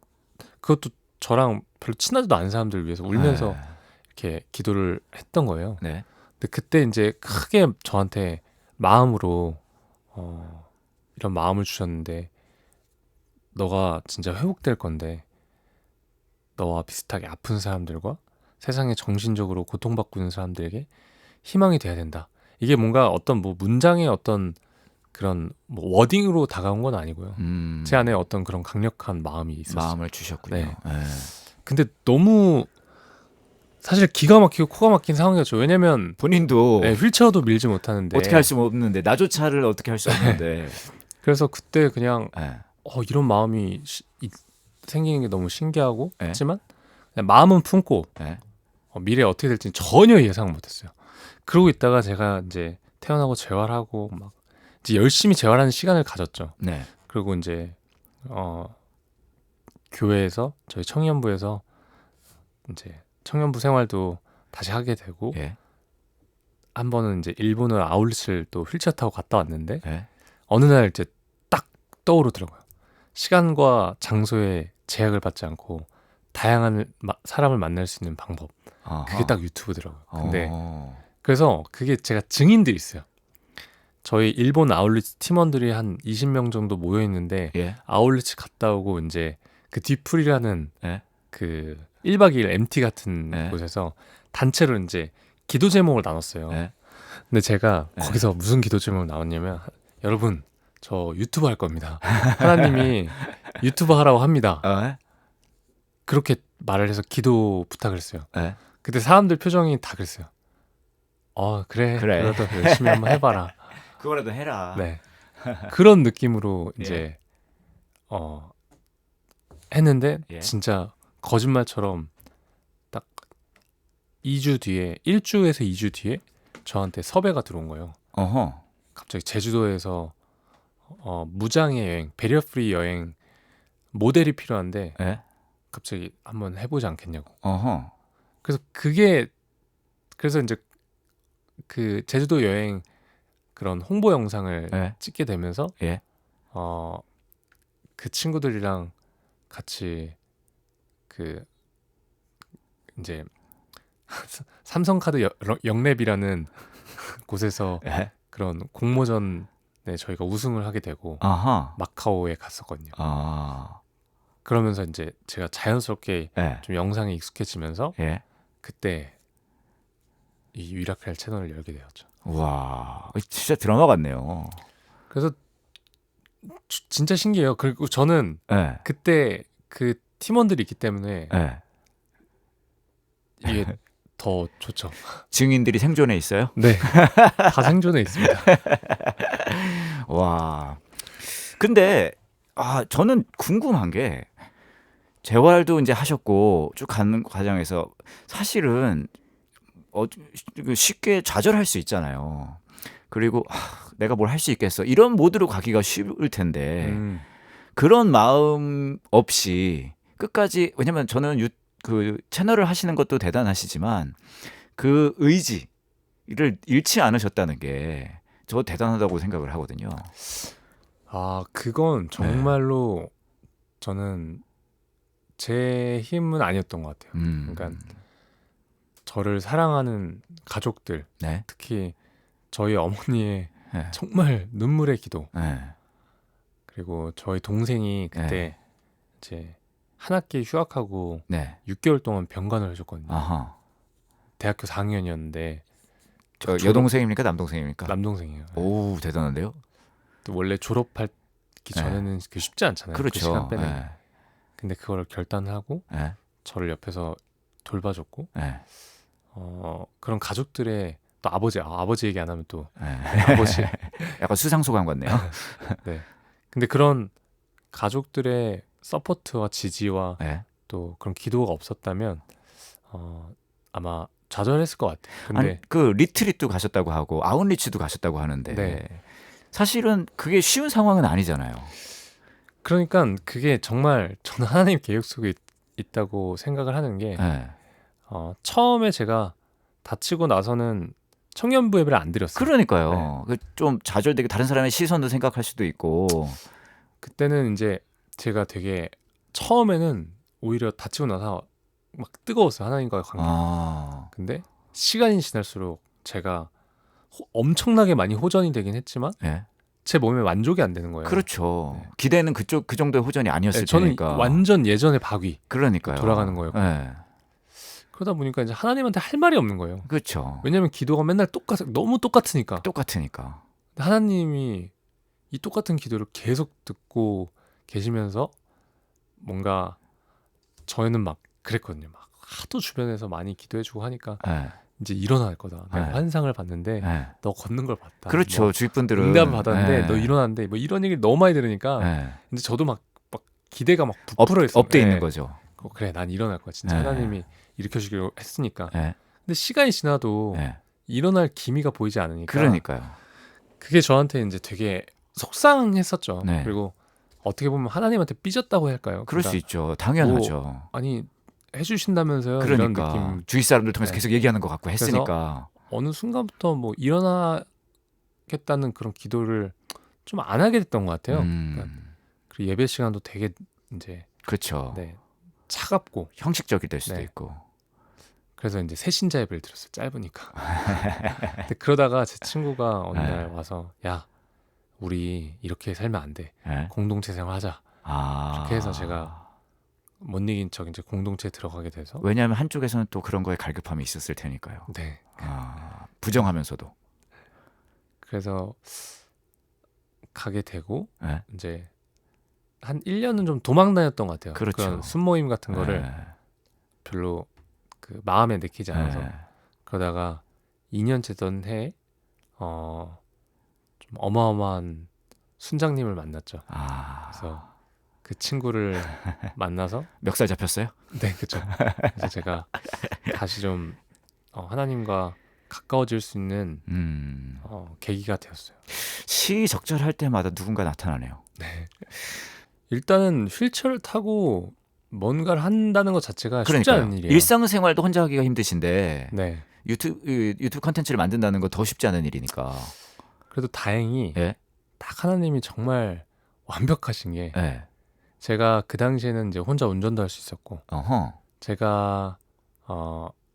그것도 저랑 별로 친하지도 않은 사람들을 위해서 울면서 예. 이렇게 기도를 했던 거예요. 네. 근데 그때 이제 크게 저한테 마음으로 이런 마음을 주셨는데 너가 진짜 회복될 건데 너와 비슷하게 아픈 사람들과 세상에 정신적으로 고통받고 있는 사람들에게 희망이 돼야 된다. 이게 뭔가 어떤 뭐 문장의 어떤 그런 뭐 워딩으로 다가온 건 아니고요. 제 안에 어떤 그런 강력한 마음이 있었어요. 마음을 주셨군요. 네. 예. 근데 너무 사실 기가 막히고 코가 막힌 상황이었죠. 왜냐면 본인도 네, 휠체어도 밀지 못하는데 어떻게 할 수 없는데 나조차를 어떻게 할 수 없는데. 그래서 그때 그냥 예. 이런 마음이 생기는 게 너무 신기하고 네. 했지만 그냥 마음은 품고 예. 미래 어떻게 될지 전혀 예상 못했어요. 그러고 있다가 제가 이제 태어나고 재활하고 막 이제 열심히 재활하는 시간을 가졌죠. 네. 그리고 이제 교회에서 저희 청년부에서 이제 청년부 생활도 다시 하게 되고 예. 한 번은 이제 일본을 아울렛을 또 휠체어 타고 갔다 왔는데 예. 어느 날 이제 딱 떠오르더라고요. 시간과 장소에 제약을 받지 않고 다양한 사람을 만날 수 있는 방법. 아하. 그게 딱 유튜브더라고요. 근데 어. 그래서 그게 제가 증인들이 있어요. 저희 일본 아울렛 팀원들이 한 20명 정도 모여 있는데 예. 아울렛 갔다 오고 이제 그 뒤풀이라는 예. 그 1박 2일 MT 같은 네. 곳에서 단체로 이제 기도 제목을 나눴어요. 예. 근데 제가 네. 거기서 무슨 기도 제목을 나눴냐면 여러분 저 유튜브 할 겁니다. 하나님이 유튜브 하라고 합니다. 예. 그렇게 말을 해서 기도 부탁을 했어요. 예. 그때 사람들 표정이 다 그랬어요. 그래. 그래. 그래도 열심히 한번 해봐라. 그거라도 해라. 네. 그런 느낌으로 예. 이제 했는데 예. 진짜 거짓말처럼 딱 2주 뒤에 1주에서 2주 뒤에 저한테 섭외가 들어온 거예요. 어허. 갑자기 제주도에서 무장의 여행, 배리어 프리 여행 모델이 필요한데 예. 갑자기 한번 해보지 않겠냐고. 어허. 그래서 이제 그 제주도 여행 그런 홍보 영상을 예. 찍게 되면서 예. 그 친구들이랑 같이 그 이제 삼성카드 영랩이라는 곳에서 예. 그런 공모전에 저희가 우승을 하게 되고 아하. 마카오에 갔었거든요. 아. 그러면서 이제 제가 자연스럽게 예. 좀 영상에 익숙해지면서 예. 그때 이 위라클 채널을 열게 되었죠. 와. 진짜 드라마 같네요. 그래서 진짜 신기해요. 그리고 저는 예. 그때 그 팀원들이 있기 때문에 예. 이게 더 좋죠. 증인들이 생존해 있어요? 네, 다 생존해 있습니다. 와. 근데 저는 궁금한 게 재활도 이제 하셨고 쭉 가는 과정에서 사실은 쉽게 좌절할 수 있잖아요. 그리고 내가 뭘 할 수 있겠어. 이런 모드로 가기가 쉬울 텐데 그런 마음 없이 끝까지, 왜냐면 저는 그 채널을 하시는 것도 대단하시지만 그 의지를 잃지 않으셨다는 게 저 대단하다고 생각을 하거든요. 그건 정말로 저는 제 힘은 아니었던 것 같아요. 그러니까 저를 사랑하는 가족들, 네. 특히 저희 어머니의 네. 정말 눈물의 기도, 네. 그리고 저희 동생이 그때 이제 한 학기 휴학하고 네. 6개월 동안 병간을 해줬거든요. 아하. 대학교 4학년이었는데 저 여동생입니까? 남동생입니까? 남동생이에요. 오, 대단한데요? 또 원래 졸업하기 전에는 그 쉽지 않잖아요. 그 그렇죠. 시간 빼는 게. 근데 그걸 결단하고 네. 저를 옆에서 돌봐줬고 네. 그런 가족들의 또 아버지 얘기 안 하면 또 네. 아버지 약간 수상소감 같네요. 네. 근데 그런 가족들의 서포트와 지지와 네. 또 그런 기도가 없었다면 아마 좌절했을 것 같아요. 근데 아니, 그 리트릿도 가셨다고 하고 아웃리치도 가셨다고 하는데 네. 사실은 그게 쉬운 상황은 아니잖아요. 그러니까 그게 정말 저는 하나님 계획 속에 있다고 생각을 하는 게 네. 처음에 제가 다치고 나서는 청년부 예배를 안 드렸어요. 그러니까요. 좀 좌절되게 다른 사람의 시선도 생각할 수도 있고. 그때는 이제 제가 되게 처음에는 오히려 다치고 나서 막 뜨거웠어요. 하나님과의 관계. 근데 시간이 지날수록 제가 엄청나게 많이 호전이 되긴 했지만 네. 제 몸에 만족이 안 되는 거예요. 그렇죠. 네. 기대는 그 정도의 호전이 아니었을 저는 테니까. 완전 예전의 박위. 그러니까요. 돌아가는 거였고. 네. 그러다 보니까 이제 하나님한테 할 말이 없는 거예요. 그렇죠. 왜냐하면 기도가 맨날 너무 똑같으니까. 똑같으니까. 하나님이 이 똑같은 기도를 계속 듣고 계시면서 뭔가 저희는 막 그랬거든요. 막 하도 주변에서 많이 기도해주고 하니까 네. 이제 일어날 거다. 내가 네. 환상을 봤는데 네. 너 걷는 걸 봤다. 그렇죠. 뭐 주위 분들은 응답을 받았는데 네. 너 일어났는데 뭐 이런 얘기를 너무 많이 들으니까 네. 이제 저도 막 기대가 막 부풀어 있어요. 업돼 있는 거죠. 그래, 난 일어날 거야. 진짜 네. 하나님이 일으켜 주기로 했으니까. 네. 근데 시간이 지나도 네. 일어날 기미가 보이지 않으니까. 그러니까요. 그게 저한테 이제 되게 속상했었죠. 네. 그리고 어떻게 보면 하나님한테 삐졌다고 할까요? 그럴 수 있죠. 당연하죠. 아니 해주신다면서요. 이런 그러니까 느낌. 주위 사람들 통해서 네. 계속 얘기하는 것 같고 했으니까. 어느 순간부터 뭐 일어나겠다는 그런 기도를 좀 안 하게 됐던 것 같아요. 그러니까 그리고 예배 시간도 되게 이제 그렇죠. 네, 차갑고 형식적이 될 수도 네. 있고. 그래서 이제 새신자 예배를 들었어요. 짧으니까. 근데 그러다가 제 친구가 어느 네. 날 와서 야 우리 이렇게 살면 안 돼. 네. 공동체 생활하자. 아. 그렇게 해서 제가 못 이긴 척 이제 공동체에 들어가게 돼서. 왜냐하면 한쪽에서는 또 그런 거에 갈급함이 있었을 테니까요. 네. 부정하면서도. 그래서 가게 되고 네. 이제 한 1년은 좀 도망 다녔던 것 같아요. 그렇죠. 그런 순모임 같은 거를 네. 별로 그 마음에 내키지 않아서. 네. 그러다가 2년째 던 해에 좀 어마어마한 순장님을 만났죠. 그래서 그 친구를 만나서 멱살 잡혔어요? 네, 그렇죠. 그래서 제가 다시 좀 하나님과 가까워질 수 있는 계기가 되었어요. 시적절할 때마다 누군가 나타나네요. 네. 일단은 휠체어를 타고 뭔가를 한다는 것 자체가 쉽지 그러니까요. 않은 일이에요. 일상생활도 혼자 하기가 힘드신데 네. 유튜브 컨텐츠를 만든다는 거 더 쉽지 않은 일이니까. 그래도 다행히 예? 딱 하나님이 정말 완벽하신 게 예. 제가 그 당시에는 이제 혼자 운전도 할 수 있었고 어허. 제가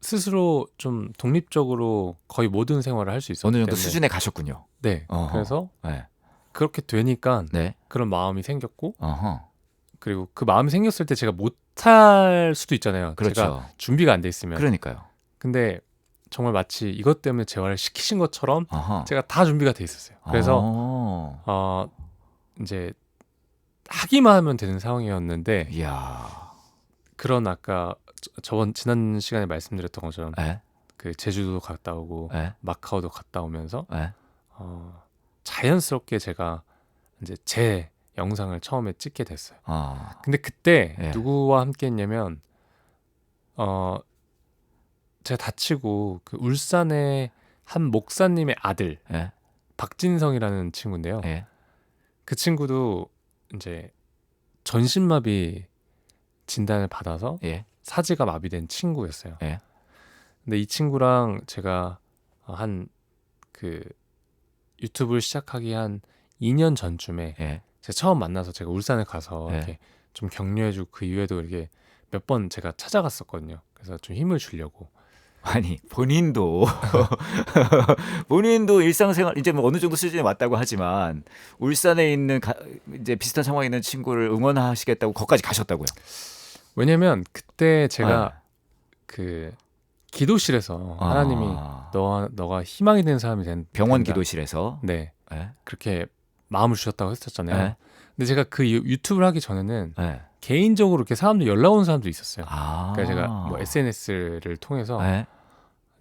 스스로 좀 독립적으로 거의 모든 생활을 할 수 있었기 어느 때문에 정도 수준에 가셨군요. 네. 어허. 그래서 네. 그렇게 되니까 네. 그런 마음이 생겼고 어허. 그리고 그 마음이 생겼을 때 제가 못할 수도 있잖아요. 그렇죠. 제가 준비가 안 돼 있으면. 그러니까요. 근데 정말 마치 이것 때문에 재활을 시키신 것처럼 어허. 제가 다 준비가 돼 있었어요. 그래서 이제 하기만 하면 되는 상황이었는데 이야. 그런 아까 지난 시간에 말씀드렸던 것처럼 예? 그 제주도 갔다 오고 예? 마카오도 갔다 오면서 예? 자연스럽게 제가 이제 제 영상을 처음에 찍게 됐어요. 아. 근데 그때 예. 누구와 함께 했냐면 제가 다치고 그 울산의 한 목사님의 아들 예? 박진성이라는 친구인데요. 예? 그 친구도 이제 전신마비 진단을 받아서 예? 사지가 마비된 친구였어요. 예? 근데 이 친구랑 제가 한 그 유튜브를 시작하기 한 2년 전쯤에 예. 제가 처음 만나서 제가 울산에 가서 예. 이렇게 좀 격려해주고 그 이후에도 이렇게 몇 번 제가 찾아갔었거든요. 그래서 좀 힘을 주려고. 아니 본인도 본인도 일상생활 이제 뭐 어느 정도 수준에 왔다고 하지만 울산에 있는 이제 비슷한 상황에 있는 친구를 응원하시겠다고 거기까지 가셨다고요. 왜냐면 그때 제가 네. 그 기도실에서 하나님이 아, 너가 희망이 되는 사람이 병원 된다. 기도실에서 네, 예? 그렇게 마음을 주셨다고 했었잖아요. 예? 근데 제가 그 유튜브를 하기 전에는 예. 개인적으로 이렇게 사람들 연락 오는 사람도 있었어요. 아, 그러니까 제가 뭐 SNS를 통해서 예?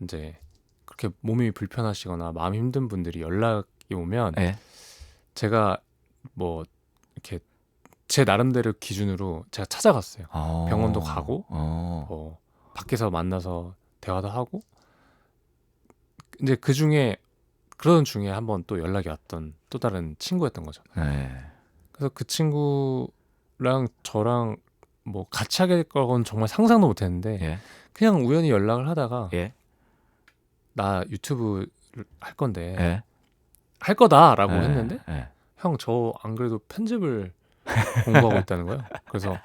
이제 그렇게 몸이 불편하시거나 마음이 힘든 분들이 연락이 오면 예? 제가 뭐 이렇게 제 나름대로 기준으로 제가 찾아갔어요. 병원도 가고 뭐 밖에서 만나서 대화도 하고 이제 그 중에 그러던 중에 한번 또 연락이 왔던 또 다른 친구였던 거죠. 예. 그래서 그 친구랑 저랑 뭐 같이 하게 될 거건 정말 상상도 못했는데 예? 그냥 우연히 연락을 하다가 예? 나 유튜브를 할 건데 예? 할 거다라고 예? 했는데 예. 형 저 안 그래도 편집을 공부하고 있다는 거예요. 그래서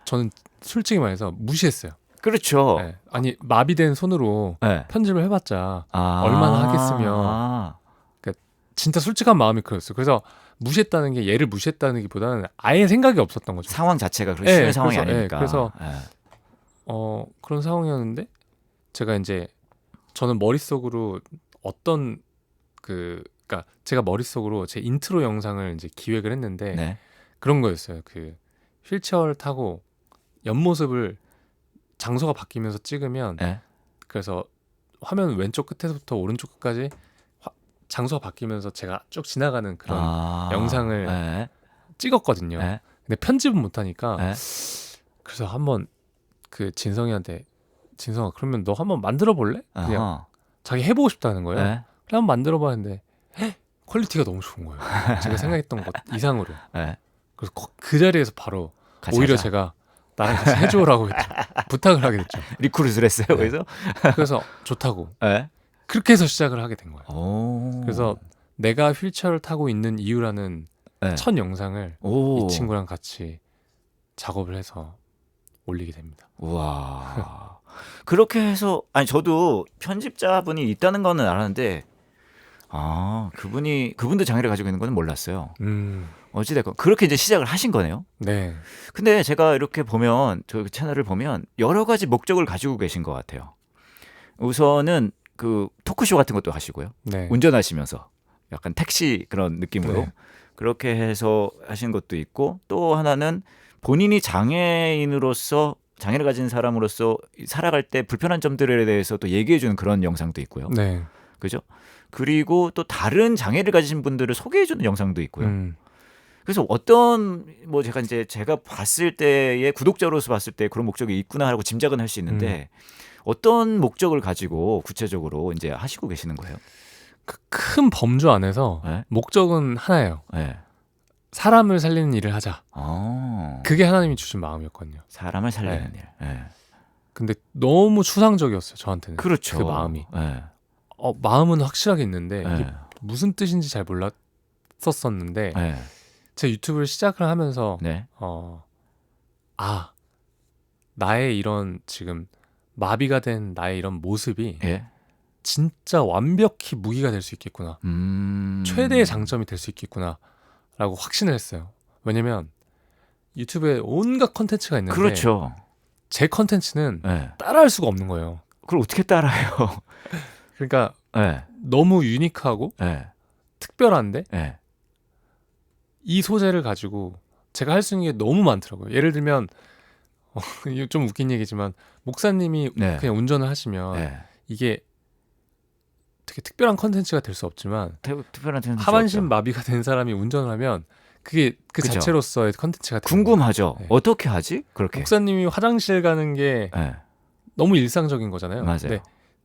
저는 솔직히 말해서 무시했어요. 그렇죠. 네. 아니 마비된 손으로 예. 편집을 해봤자 아, 얼마나 하겠으며 아, 진짜 솔직한 마음이 그랬어요. 그래서 무시했다는 게 얘를 무시했다는 게보다는 아예 생각이 없었던 거죠. 상황 자체가 그런 예, 쉬운 상황이 그래서, 아니니까. 그래서 예. 그런 상황이었는데 제가 이제 저는 머릿속으로 어떤 그러니까 제가 머릿속으로 제 인트로 영상을 이제 기획을 했는데 네. 그런 거였어요. 그 휠체어를 타고 옆모습을 장소가 바뀌면서 찍으면 예? 그래서 화면 왼쪽 끝에서부터 오른쪽 끝까지 장소가 바뀌면서 제가 쭉 지나가는 그런 영상을 예? 찍었거든요. 예? 근데 편집은 못하니까 예? 그래서 한번 그 진성이한테 진성아 그러면 너 한번 만들어 볼래? 그냥 아하. 자기 해보고 싶다는 거예요. 예? 그래 한번 만들어 봤는데 퀄리티가 너무 좋은 거예요. 제가 생각했던 것 이상으로. 예? 그래서 그 자리에서 바로 같이 오히려 하자. 제가 나랑 같이 해줘라고 했죠. 부탁을 하게 됐죠. 리크루트를 했어요. 네. 그래서 그래서 좋다고 예? 그렇게 해서 시작을 하게 된 거예요. 오. 그래서 내가 휠체어를 타고 있는 이유라는 예. 첫 영상을 오. 이 친구랑 같이 작업을 해서 올리게 됩니다. 우와. 그렇게 해서 아니 저도 편집자분이 있다는 거는 알았는데 그분도 장애를 가지고 있는 거는 몰랐어요. 어찌됐건 그렇게 이제 시작을 하신 거네요. 네. 근데 제가 이렇게 보면 저 채널을 보면 여러 가지 목적을 가지고 계신 것 같아요. 우선은 그 토크쇼 같은 것도 하시고요. 네. 운전하시면서 약간 택시 그런 느낌으로 네. 그렇게 해서 하신 것도 있고 또 하나는 본인이 장애인으로서 장애를 가진 사람으로서 살아갈 때 불편한 점들에 대해서 또 얘기해 주는 그런 영상도 있고요. 네. 그죠? 그리고 또 다른 장애를 가진 분들을 소개해 주는 영상도 있고요. 그래서 어떤 뭐 제가 봤을 때의 구독자로서 봤을 때 그런 목적이 있구나 하고 짐작은 할 수 있는데 어떤 목적을 가지고 구체적으로 이제 하시고 계시는 거예요? 그 큰 범주 안에서 네? 목적은 하나예요. 네. 사람을 살리는 일을 하자. 어. 그게 하나님이 주신 마음이었거든요. 사람을 살리는 일. 네. 근데 너무 추상적이었어요. 저한테는. 그렇죠. 그 마음이. 네. 마음은 확실하게 있는데 네. 이게 무슨 뜻인지 잘 몰랐었었는데 네. 제 유튜브를 시작을 하면서 네. 나의 이런 지금 마비가 된 나의 이런 모습이 예. 진짜 완벽히 무기가 될 수 있겠구나. 최대의 장점이 될 수 있겠구나 라고 확신을 했어요. 왜냐면 유튜브에 온갖 컨텐츠가 있는데 그렇죠. 제 컨텐츠는 네. 따라할 수가 없는 거예요. 그걸 어떻게 따라해요? 그러니까 네. 너무 유니크하고 네. 특별한데 네. 이 소재를 가지고 제가 할 수 있는 게 너무 많더라고요. 예를 들면 이거 좀 웃긴 얘기지만 목사님이 네. 그냥 운전을 하시면 네. 이게 되게 특별한 컨텐츠가 될 수 없지만 특별한 텐션 하반신 마비가 된 사람이 운전을 하면 그게 그 그죠. 자체로서의 컨텐츠가 되는 궁금하죠. 네. 어떻게 하지? 그렇게. 목사님이 화장실 가는 게 네. 너무 일상적인 거잖아요. 맞아요. 근데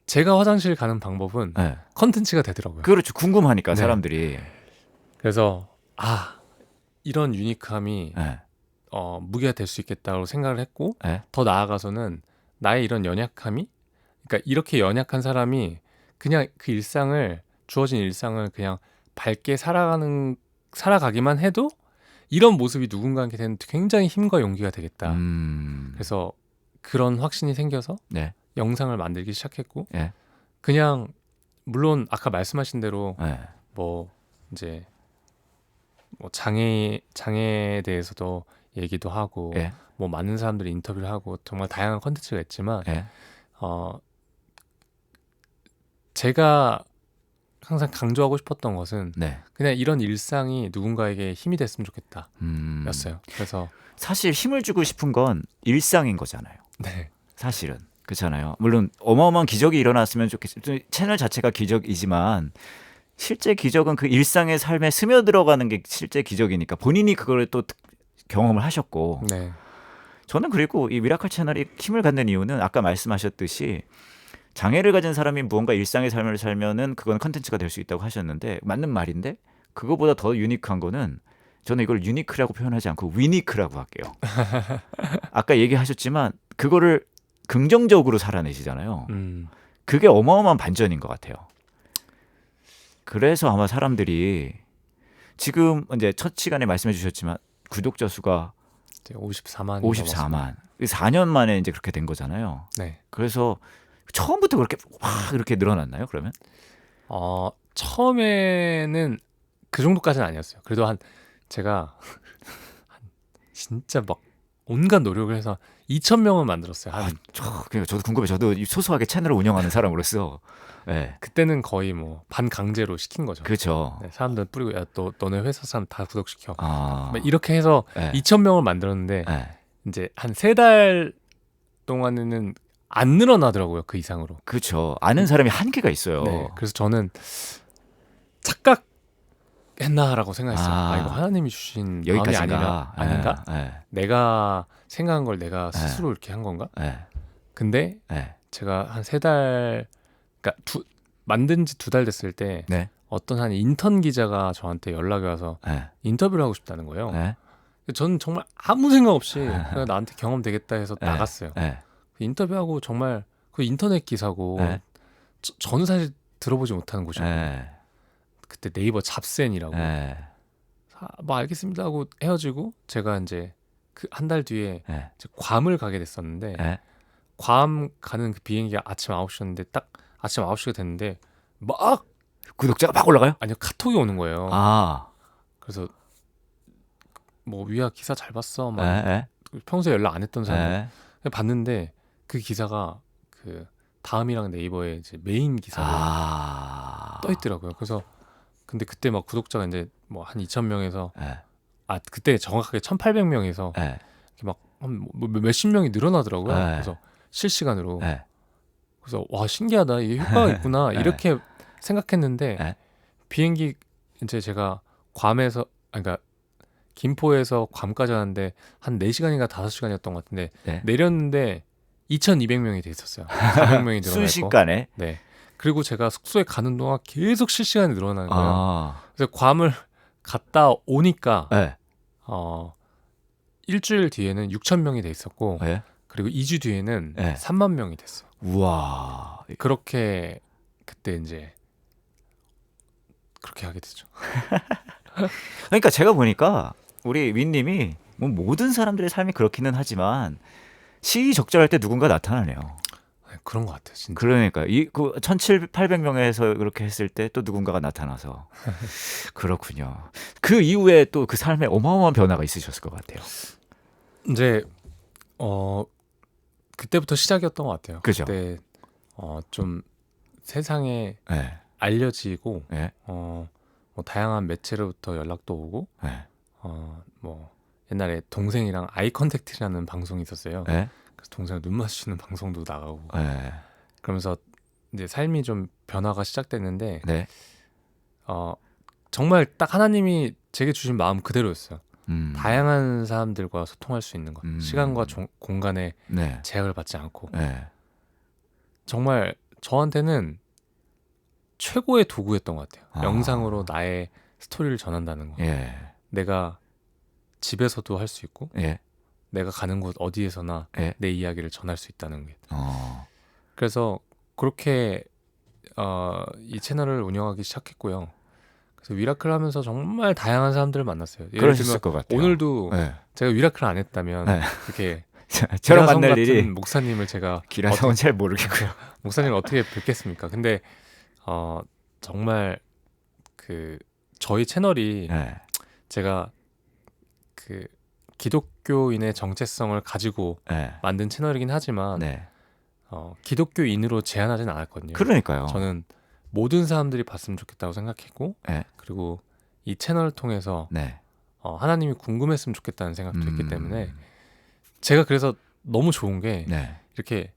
제가 화장실 가는 방법은 네. 컨텐츠가 되더라고요. 그렇죠. 궁금하니까 네. 사람들이. 그래서 이런 유니크함이 네. 무기가 될 수 있겠다고 생각을 했고 네. 더 나아가서는 나의 이런 연약함이 그러니까 이렇게 연약한 사람이 그냥 그 일상을 주어진 일상을 그냥 밝게 살아가기만 해도 이런 모습이 누군가한테는 굉장히 힘과 용기가 되겠다. 그래서 그런 확신이 생겨서 네. 영상을 만들기 시작했고 네. 그냥 물론 아까 말씀하신 대로 네. 뭐 이제 뭐 장애에 대해서도 얘기도 하고 네. 뭐 많은 사람들이 인터뷰를 하고 정말 다양한 컨텐츠가 있지만 네. 제가 항상 강조하고 싶었던 것은 네. 그냥 이런 일상이 누군가에게 힘이 됐으면 좋겠다 였어요. 그래서 사실 힘을 주고 싶은 건 일상인 거잖아요. 네. 사실은 그렇잖아요. 물론 어마어마한 기적이 일어났으면 좋겠어요. 채널 자체가 기적이지만 실제 기적은 그 일상의 삶에 스며들어가는 게 실제 기적이니까 본인이 그걸 또 경험을 하셨고 네. 저는 그리고 이 미라클 채널이 힘을 갖는 이유는 아까 말씀하셨듯이 장애를 가진 사람이 무언가 일상의 삶을 살면은 그건 컨텐츠가 될 수 있다고 하셨는데 맞는 말인데 그거보다 더 유니크한 거는 저는 이걸 유니크라고 표현하지 않고 위니크라고 할게요. 아까 얘기하셨지만 그거를 긍정적으로 살아내시잖아요. 그게 어마어마한 반전인 것 같아요. 그래서 아마 사람들이 지금 이제 첫 시간에 말씀해 주셨지만 구독자 수가 54만 4년 만에 이제 그렇게 된 거잖아요. 네. 그래서 처음부터 그렇게 확 이렇게 늘어났나요? 그러면? 처음에는 그 정도까지는 아니었어요. 그래도 제가 진짜 막 온갖 노력을 해서 2,000명은 만들었어요. 그러니까 저도 궁금해. 저도 소소하게 채널을 운영하는 사람으로서 네. 그때는 거의 뭐 반강제로 시킨 거죠. 그렇죠. 네, 사람들 뿌리고 야, 너네 회사 사람 다 구독시켜. 막 이렇게 해서 네. 2,000명을 만들었는데 네. 이제 한 3달 동안에는 안 늘어나더라고요. 그 이상으로. 그렇죠. 아는 사람이 한계가 있어요. 네, 그래서 저는 착각했나라고 생각했어요. 이거 하나님이 주신 마음이 아닌가? 네. 내가 생각한 걸 내가 네. 스스로 이렇게 한 건가? 네. 근데 네. 제가 한 3달, 그러니까 만든 지 2달 됐을 때 네. 어떤 한 인턴 기자가 저한테 연락이 와서 네. 인터뷰를 하고 싶다는 거예요. 네. 저는 정말 아무 생각 없이 그냥 나한테 경험 되겠다 해서 네. 나갔어요. 네. 인터뷰하고 정말 그 인터넷 기사고 네. 저는 사실 들어보지 못하는 곳이었거든요. 네. 그때 네이버 잡센이라고 네. 뭐 알겠습니다 하고 헤어지고 제가 이제 그 한 달 뒤에 네. 이제 괌을 가게 됐었는데 네. 괌 가는 그 비행기가 아침 9시였는데 딱 아침 9시가 됐는데 막 구독자가 막 올라가요? 아니요 카톡이 오는 거예요. 그래서 뭐 위아 기사 잘 봤어 막 네. 평소에 연락 안 했던 사람 네. 봤는데 그 기사가 그 다음이랑 네이버에 이제 메인 기사로 떠 있더라고요. 그래서 근데 그때 막 구독자가 이제 뭐 한 2,000명에서 네. 그때 정확하게 1,800명에서 네. 막 몇십 명이 늘어나더라고요. 네. 그래서 실시간으로 네. 그래서 와 신기하다 이게 효과가 있구나 네. 이렇게 생각했는데 네. 비행기 이제 제가 괌에서 그러니까 김포에서 괌까지 하는데 한 4시간인가 5시간이었던 것 같은데 네. 내렸는데 2,200명이 돼 있었어요. 400명이 늘어나고. 순식간에. 네. 그리고 제가 숙소에 가는 동안 계속 실시간이 늘어나는 거예요. 아. 그래서 괌을 갔다 오니까 네. 일주일 뒤에는 6,000명이 돼 있었고 네. 그리고 2주 뒤에는 네. 3만 명이 됐어요. 우와. 그렇게 그때 이제 그렇게 하게 되죠. 그러니까 제가 보니까 우리 윈님이 뭐 모든 사람들의 삶이 그렇기는 하지만 시의적절할 때 누군가 나타나네요. 네, 그런 것 같아요, 진짜. 그러니까 그 1,700명에서 그렇게 했을 때 또 누군가가 나타나서 그렇군요. 그 이후에 또 그 삶에 어마어마한 변화가 있으셨을 것 같아요. 이제 그때부터 시작이었던 것 같아요. 그죠? 그때 좀 세상에 네. 알려지고 네. 뭐 다양한 매체로부터 연락도 오고 네. 뭐 옛날에 동생이랑 아이 컨택트라는 방송이 있었어요. 네. 그래서 동생을 눈 마주치는 방송도 나가고 네. 그러면서 이제 삶이 좀 변화가 시작됐는데 네. 정말 딱 하나님이 제게 주신 마음 그대로였어요. 다양한 사람들과 소통할 수 있는 것, 시간과 공간에 네. 제약을 받지 않고 네. 정말 저한테는 최고의 도구였던 것 같아요. 영상으로 나의 스토리를 전한다는 거. 예. 내가 집에서도 할 수 있고 예. 내가 가는 곳 어디에서나 예. 내 이야기를 전할 수 있다는 게. 어. 그래서 그렇게 이 채널을 운영하기 시작했고요. 그래서 위라클 하면서 정말 다양한 사람들을 만났어요. 예를 그러셨을 들면 것 같아요. 오늘도 네. 제가 위라클 안 했다면 네. 이렇게 저랑 기라성 만날 일이 같은 목사님을 제가 기라성은 잘 모르겠고요. 목사님을 어떻게 뵙겠습니까? 근데 정말 그 저희 채널이 네. 제가 그 기독교인의 정체성을 가지고 네. 만든 채널이긴 하지만 네. 기독교인으로 제한하진 않았거든요. 그러니까요. 저는 모든 사람들이 봤으면 좋겠다고 생각했고 네. 그리고 이 채널을 통해서 네. 하나님이 궁금했으면 좋겠다는 생각도 있기 때문에 제가 그래서 너무 좋은 게 네. 이렇게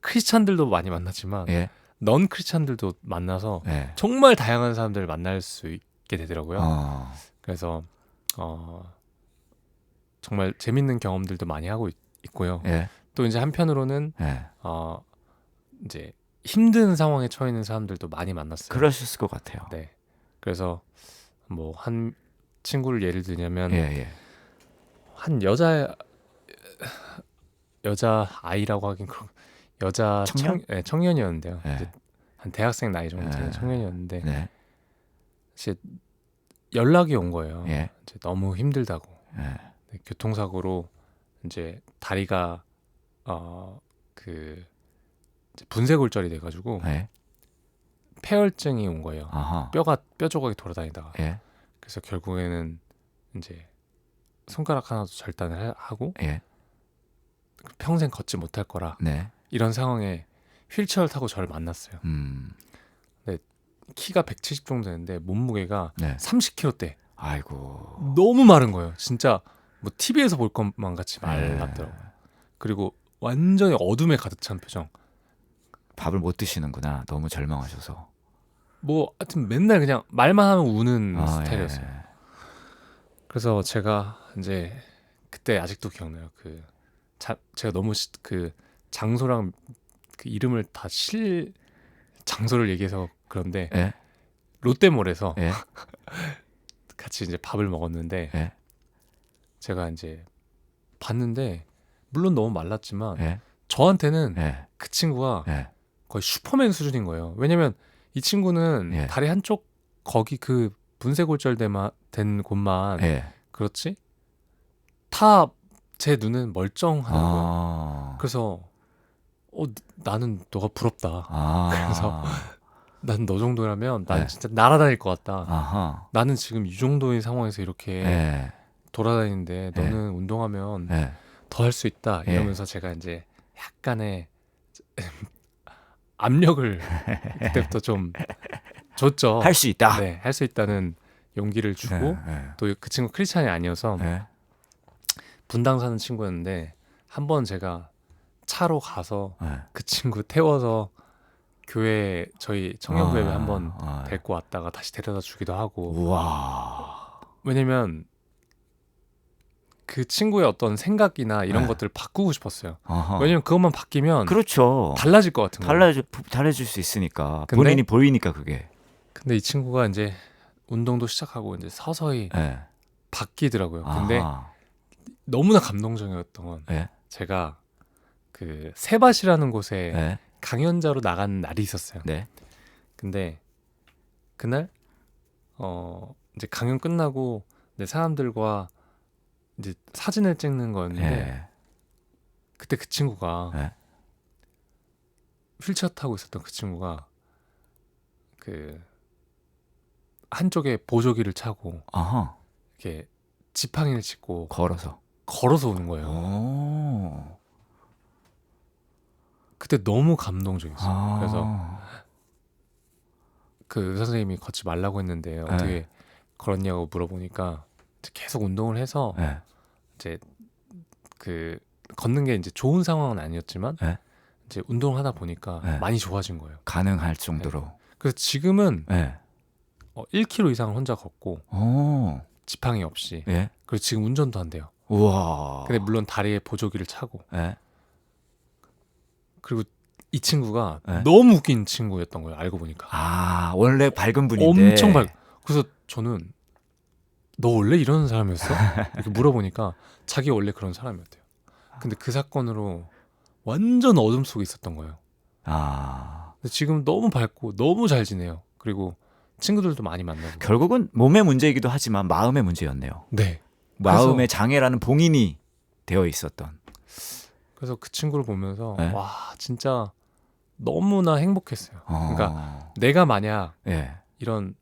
크리스찬들도 많이 만났지만 예. 넌 크리스찬들도 만나서 예. 정말 다양한 사람들을 만날 수 있게 되더라고요. 그래서 정말 재밌는 경험들도 많이 하고 있고요. 예. 또 이제 한편으로는 예. 이제 힘든 상황에 처해 있는 사람들도 많이 만났어요. 그러셨을 것 같아요. 네. 그래서 뭐 한 친구를 예를 들자면 예, 예. 한 여자 아이라고 하긴 그런 여자 청년? 청년이었는데요. 예. 이제 한 대학생 나이 정도 되는 예. 청년이었는데 네. 이제 연락이 온 거예요. 예. 이제 너무 힘들다고. 예. 네, 교통사고로 이제 다리가 그 이제 분쇄골절이 돼가지고 예. 폐혈증이 온 거예요. 아하. 뼈 조각이 돌아다니다가. 예. 그래서 결국에는 이제 손가락 하나도 절단을 하고 예. 평생 걷지 못할 거라 네. 이런 상황에 휠체어를 타고 저를 만났어요. 키가 170 정도 되는데 몸무게가 네. 30kg대. 아이고. 너무 마른 거예요. 진짜 뭐 TV에서 볼 것만 같이 네. 말랐더라고요. 그리고 완전히 어둠에 가득 찬 표정. 밥을 못 드시는구나. 너무 절망하셔서. 뭐 하여튼 맨날 그냥 말만 하면 우는 아, 스타일이었어요. 예. 그래서 제가 이제 그때 아직도 기억나요. 제가 너무 그 장소랑 그 이름을 다 장소를 얘기해서 그런데 예. 롯데몰에서 예. 같이 이제 밥을 먹었는데 예. 제가 이제 봤는데 물론 너무 말랐지만 예. 저한테는 예. 그 친구가 예. 거의 슈퍼맨 수준인 거예요. 왜냐면 이 친구는 예. 다리 한쪽 거기 그 분쇄골절 된 곳만 예. 그렇지 다 제 눈은 멀쩡한 거예요. 아. 그래서 나는 너가 부럽다. 아. 그래서 난 너 정도라면 난 네. 진짜 날아다닐 것 같다. 아하. 나는 지금 이 정도의 상황에서 이렇게 예. 돌아다니는데 너는 운동하면 예. 더 할 수 있다. 예. 이러면서 제가 이제 약간의 압력을 그때부터 좀 줬죠. 할 수 있다. 네, 할 수 있다는 용기를 주고 예. 또 그 친구 크리스찬이 아니어서 예. 분당 사는 친구였는데 한번 제가 차로 가서 예. 그 친구 태워서 교회 저희 청년교회에 한번 아. 데리고 왔다가 다시 데려다 주기도 하고. 우와. 왜냐면 그 친구의 어떤 생각이나 이런 네. 것들을 바꾸고 싶었어요. 아하. 왜냐면 그것만 바뀌면 그렇죠. 달라질 것 같은 거예요. 달라질 수 있으니까. 근데- 본인이 보이니까 그게. 근데 이 친구가 이제 운동도 시작하고 이제 서서히 예. 바뀌더라고요. 근데 아하. 너무나 감동적이었던 건 예. 제가 그 세밭이라는 곳에 예. 강연자로 나간 날이 있었어요. 네. 근데 그날 이제 강연 끝나고 내 사람들과 이제 사진을 찍는 거였는데 예. 그때 그 친구가 예. 휠체어 타고 있었던 그 친구가 그 한쪽에 보조기를 차고 아하. 이렇게 지팡이를 짚고 걸어서. 걸어서 오는 거예요. 오. 그때 너무 감동적이었어요. 아. 그래서 그 의사 선생님이 걷지 말라고 했는데 어떻게 걸었냐고 물어보니까 계속 운동을 해서 예. 이제 그 걷는 게 이제 좋은 상황은 아니었지만 네. 이제 운동을 하다 보니까 네. 많이 좋아진 거예요. 가능할 정도로. 그래서 지금은 예. 1km 이상을 혼자 걷고 오. 지팡이 없이. 예. 그리고 지금 운전도 한대요. 우와. 근데 물론 다리에 보조기를 차고. 예. 그리고 이 친구가 네. 너무 웃긴 친구였던 거예요. 알고 보니까. 아, 원래 밝은 분인데. 엄청 그래서 저는 너 원래 이런 사람이었어? 이렇게 물어보니까 자기 원래 그런 사람이었대요. 근데 그 사건으로 완전 어둠 속에 있었던 거예요. 아. 근데 지금 너무 밝고 너무 잘 지내요. 그리고 친구들도 많이 만나고. 결국은 몸의 문제이기도 하지만 마음의 문제였네요. 네. 마음의 장애라는 봉인이 되어 있었던. 그래서 그 친구를 보면서 네? 와 진짜 너무나 행복했어요. 그러니까 내가 만약 예. 이런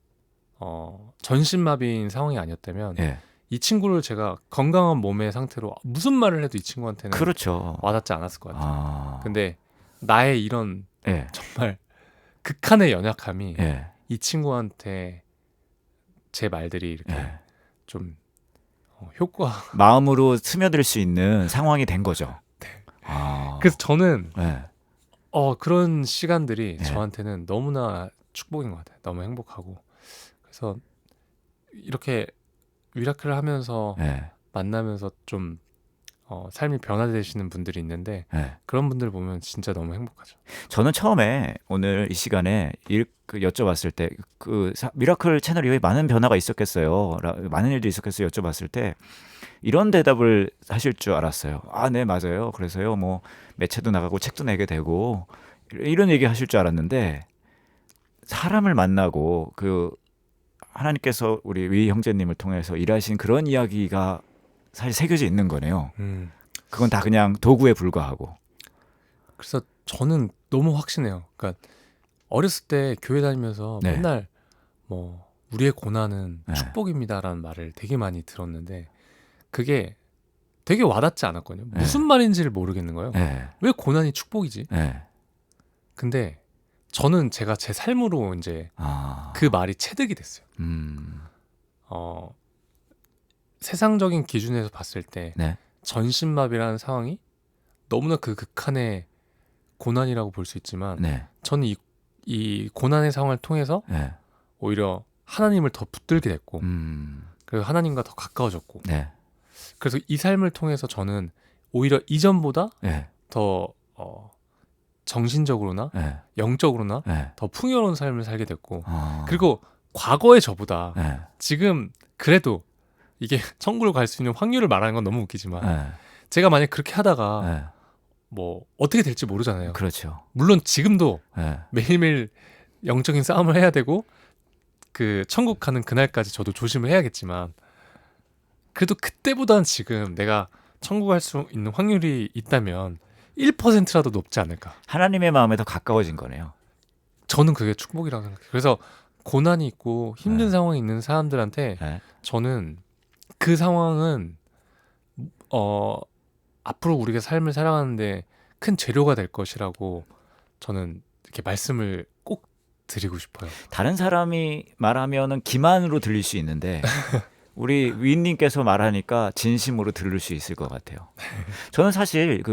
전신마비인 상황이 아니었다면 예. 이 친구를 제가 건강한 몸의 상태로 무슨 말을 해도 이 친구한테는 그렇죠. 와닿지 않았을 것 같아요. 근데 나의 이런 예. 정말 극한의 연약함이 예. 이 친구한테 제 말들이 이렇게 예. 좀 효과. 마음으로 스며들 수 있는 상황이 된 거죠. 네. 아. 그래서 저는 예. 그런 시간들이 예. 저한테는 너무나 축복인 것 같아요. 너무 행복하고. 그래서 이렇게 미라클을 하면서 예. 만나면서 좀 삶이 변화되시는 분들이 있는데 예. 그런 분들 보면 진짜 너무 행복하죠. 저는 처음에 오늘 이 시간에 여쭤봤을 때 미라클 채널 이후에 많은 변화가 있었겠어요. 많은 일도 있었겠어요. 여쭤봤을 때 이런 대답을 하실 줄 알았어요. 아, 네, 맞아요. 그래서요, 뭐 매체도 나가고 책도 내게 되고 이런 얘기 하실 줄 알았는데 사람을 만나고 하나님께서 우리 위 형제님을 통해서 일하신 그런 이야기가 사실 새겨져 있는 거네요. 그건 다 그냥 도구에 불과하고. 그래서 저는 너무 확신해요. 그러니까 어렸을 때 교회 다니면서 네. 맨날 뭐 우리의 고난은 네. 축복입니다라는 말을 되게 많이 들었는데 그게 되게 와닿지 않았거든요. 네. 무슨 말인지를 모르겠는 거예요. 네. 왜 고난이 축복이지? 네. 근데 저는 제가 제 삶으로 이제 그 말이 체득이 됐어요. 세상적인 기준에서 봤을 때 네. 전신마비라는 상황이 너무나 그 극한의 고난이라고 볼 수 있지만 네. 저는 이 고난의 상황을 통해서 네. 오히려 하나님을 더 붙들게 됐고 그리고 하나님과 더 가까워졌고 네. 그래서 이 삶을 통해서 저는 오히려 이전보다 네. 더 정신적으로나 네. 영적으로나 네. 더 풍요로운 삶을 살게 됐고 그리고 과거의 저보다 네. 지금 그래도 이게 천국을 갈 수 있는 확률을 말하는 건 너무 웃기지만 네. 제가 만약 그렇게 하다가 네. 뭐 어떻게 될지 모르잖아요. 그렇죠. 물론 지금도 네. 매일매일 영적인 싸움을 해야 되고 그 천국 가는 그날까지 저도 조심을 해야겠지만 그래도 그때보다는 지금 내가 천국 갈 수 있는 확률이 있다면 1%라도 높지 않을까. 하나님의 마음에 더 가까워진 거네요. 저는 그게 축복이라고 생각해요. 그래서 고난이 있고 힘든 네. 상황이 있는 사람들한테 네. 저는 그 상황은 앞으로 우리가 삶을 살아가는데 큰 재료가 될 것이라고 저는 이렇게 말씀을 꼭 드리고 싶어요. 다른 사람이 말하면은 기만으로 들릴 수 있는데 우리 위인님께서 말하니까 진심으로 들을 수 있을 것 같아요. 저는 사실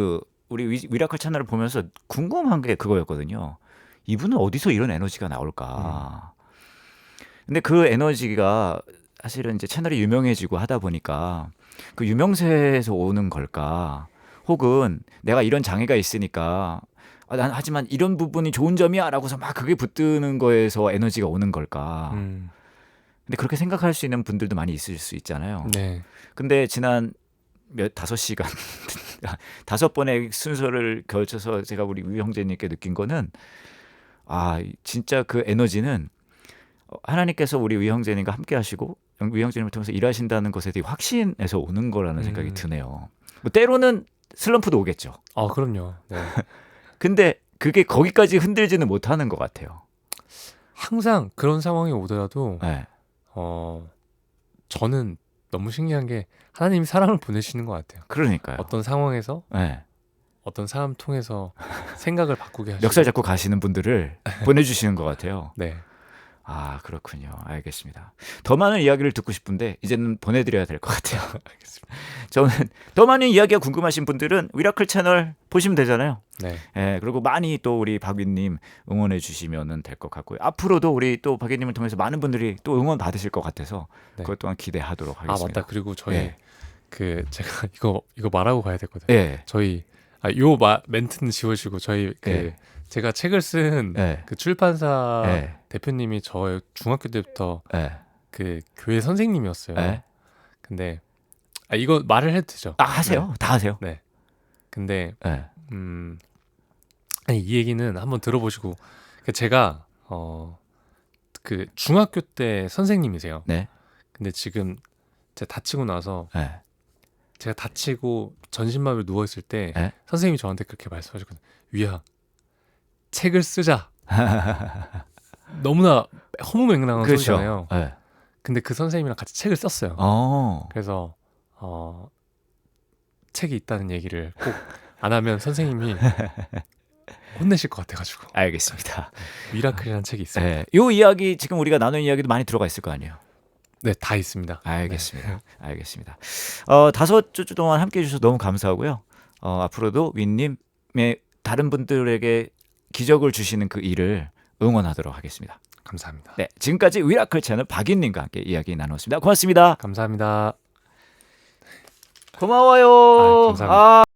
우리 미라클 채널을 보면서 궁금한 게 그거였거든요. 이분은 어디서 이런 에너지가 나올까? 근데 그 에너지가 사실은 이제 채널이 유명해지고 하다 보니까 그 유명세에서 오는 걸까? 혹은 내가 이런 장애가 있으니까 난 하지만 이런 부분이 좋은 점이야 라고서 막 그게 붙드는 거에서 에너지가 오는 걸까? 근데 그렇게 생각할 수 있는 분들도 많이 있을 수 있잖아요. 네. 근데 지난 5시간 5번의 순서를 걸쳐서 제가 우리 위 형제님께 느낀 거는 진짜 그 에너지는 하나님께서 우리 위 형제님과 함께 하시고 위 형제님을 통해서 일하신다는 것에 대해 확신에서 오는 거라는 생각이 드네요. 뭐 때로는 슬럼프도 오겠죠. 그럼요. 네. 근데 그게 거기까지 흔들지는 못하는 것 같아요. 항상 그런 상황이 오더라도 네. 저는 너무 신기한 게 하나님이 사람을 보내시는 것 같아요. 그러니까요. 어떤 상황에서 네. 어떤 사람 통해서 생각을 바꾸게 하시고 멱살 잡고 가시는 분들을 보내주시는 것 같아요. 네. 그렇군요. 알겠습니다. 더 많은 이야기를 듣고 싶은데 이제는 보내드려야 될 것 같아요. 알겠습니다. 저는 더 많은 이야기가 궁금하신 분들은 미라클 채널 보시면 되잖아요. 네. 예, 그리고 많이 또 우리 박위님 응원해 주시면 될 것 같고요. 앞으로도 우리 또 박위님을 통해서 많은 분들이 또 응원 받으실 것 같아서 네. 그것 또한 기대하도록 하겠습니다. 맞다. 그리고 저희 예. 제가 이거 말하고 가야 되거든요. 예. 저희 멘트는 지워주고 저희 예. 제가 책을 쓴 예. 그 출판사 예. 대표님이 저 중학교 때부터 예. 그 교회 선생님이었어요. 예. 근데 이거 말을 해도 되죠? 하세요. 다 하세요. 네. 근데 예. 이 얘기는 한번 들어보시고 제가 그 중학교 때 선생님이세요. 네. 근데 지금 제가 다치고 나서 네. 제가 다치고 전신마비로 누워 있을 때 네. 선생님이 저한테 그렇게 말씀하셨거든요. 위야, 책을 쓰자. 너무나 허무맹랑한 그렇죠. 소리잖아요. 네. 근데 그 선생님이랑 같이 책을 썼어요. 그래서 책이 있다는 얘기를 꼭 안 하면 선생님이 혼내실 것 같아가지고. 알겠습니다. 미라클이라는 책이 있어요. 네. 요 이야기 지금 우리가 나눈 이야기도 많이 들어가 있을 거 아니에요. 네, 다 있습니다. 알겠습니다. 네. 알겠습니다. 5주 동안 함께해 주셔서 너무 감사하고요. 앞으로도 윈님의 다른 분들에게 기적을 주시는 그 일을 응원하도록 하겠습니다. 감사합니다. 네, 지금까지 위라클 채널 박인님과 함께 이야기 나눴습니다. 고맙습니다. 감사합니다. 고마워요. 감사합니다.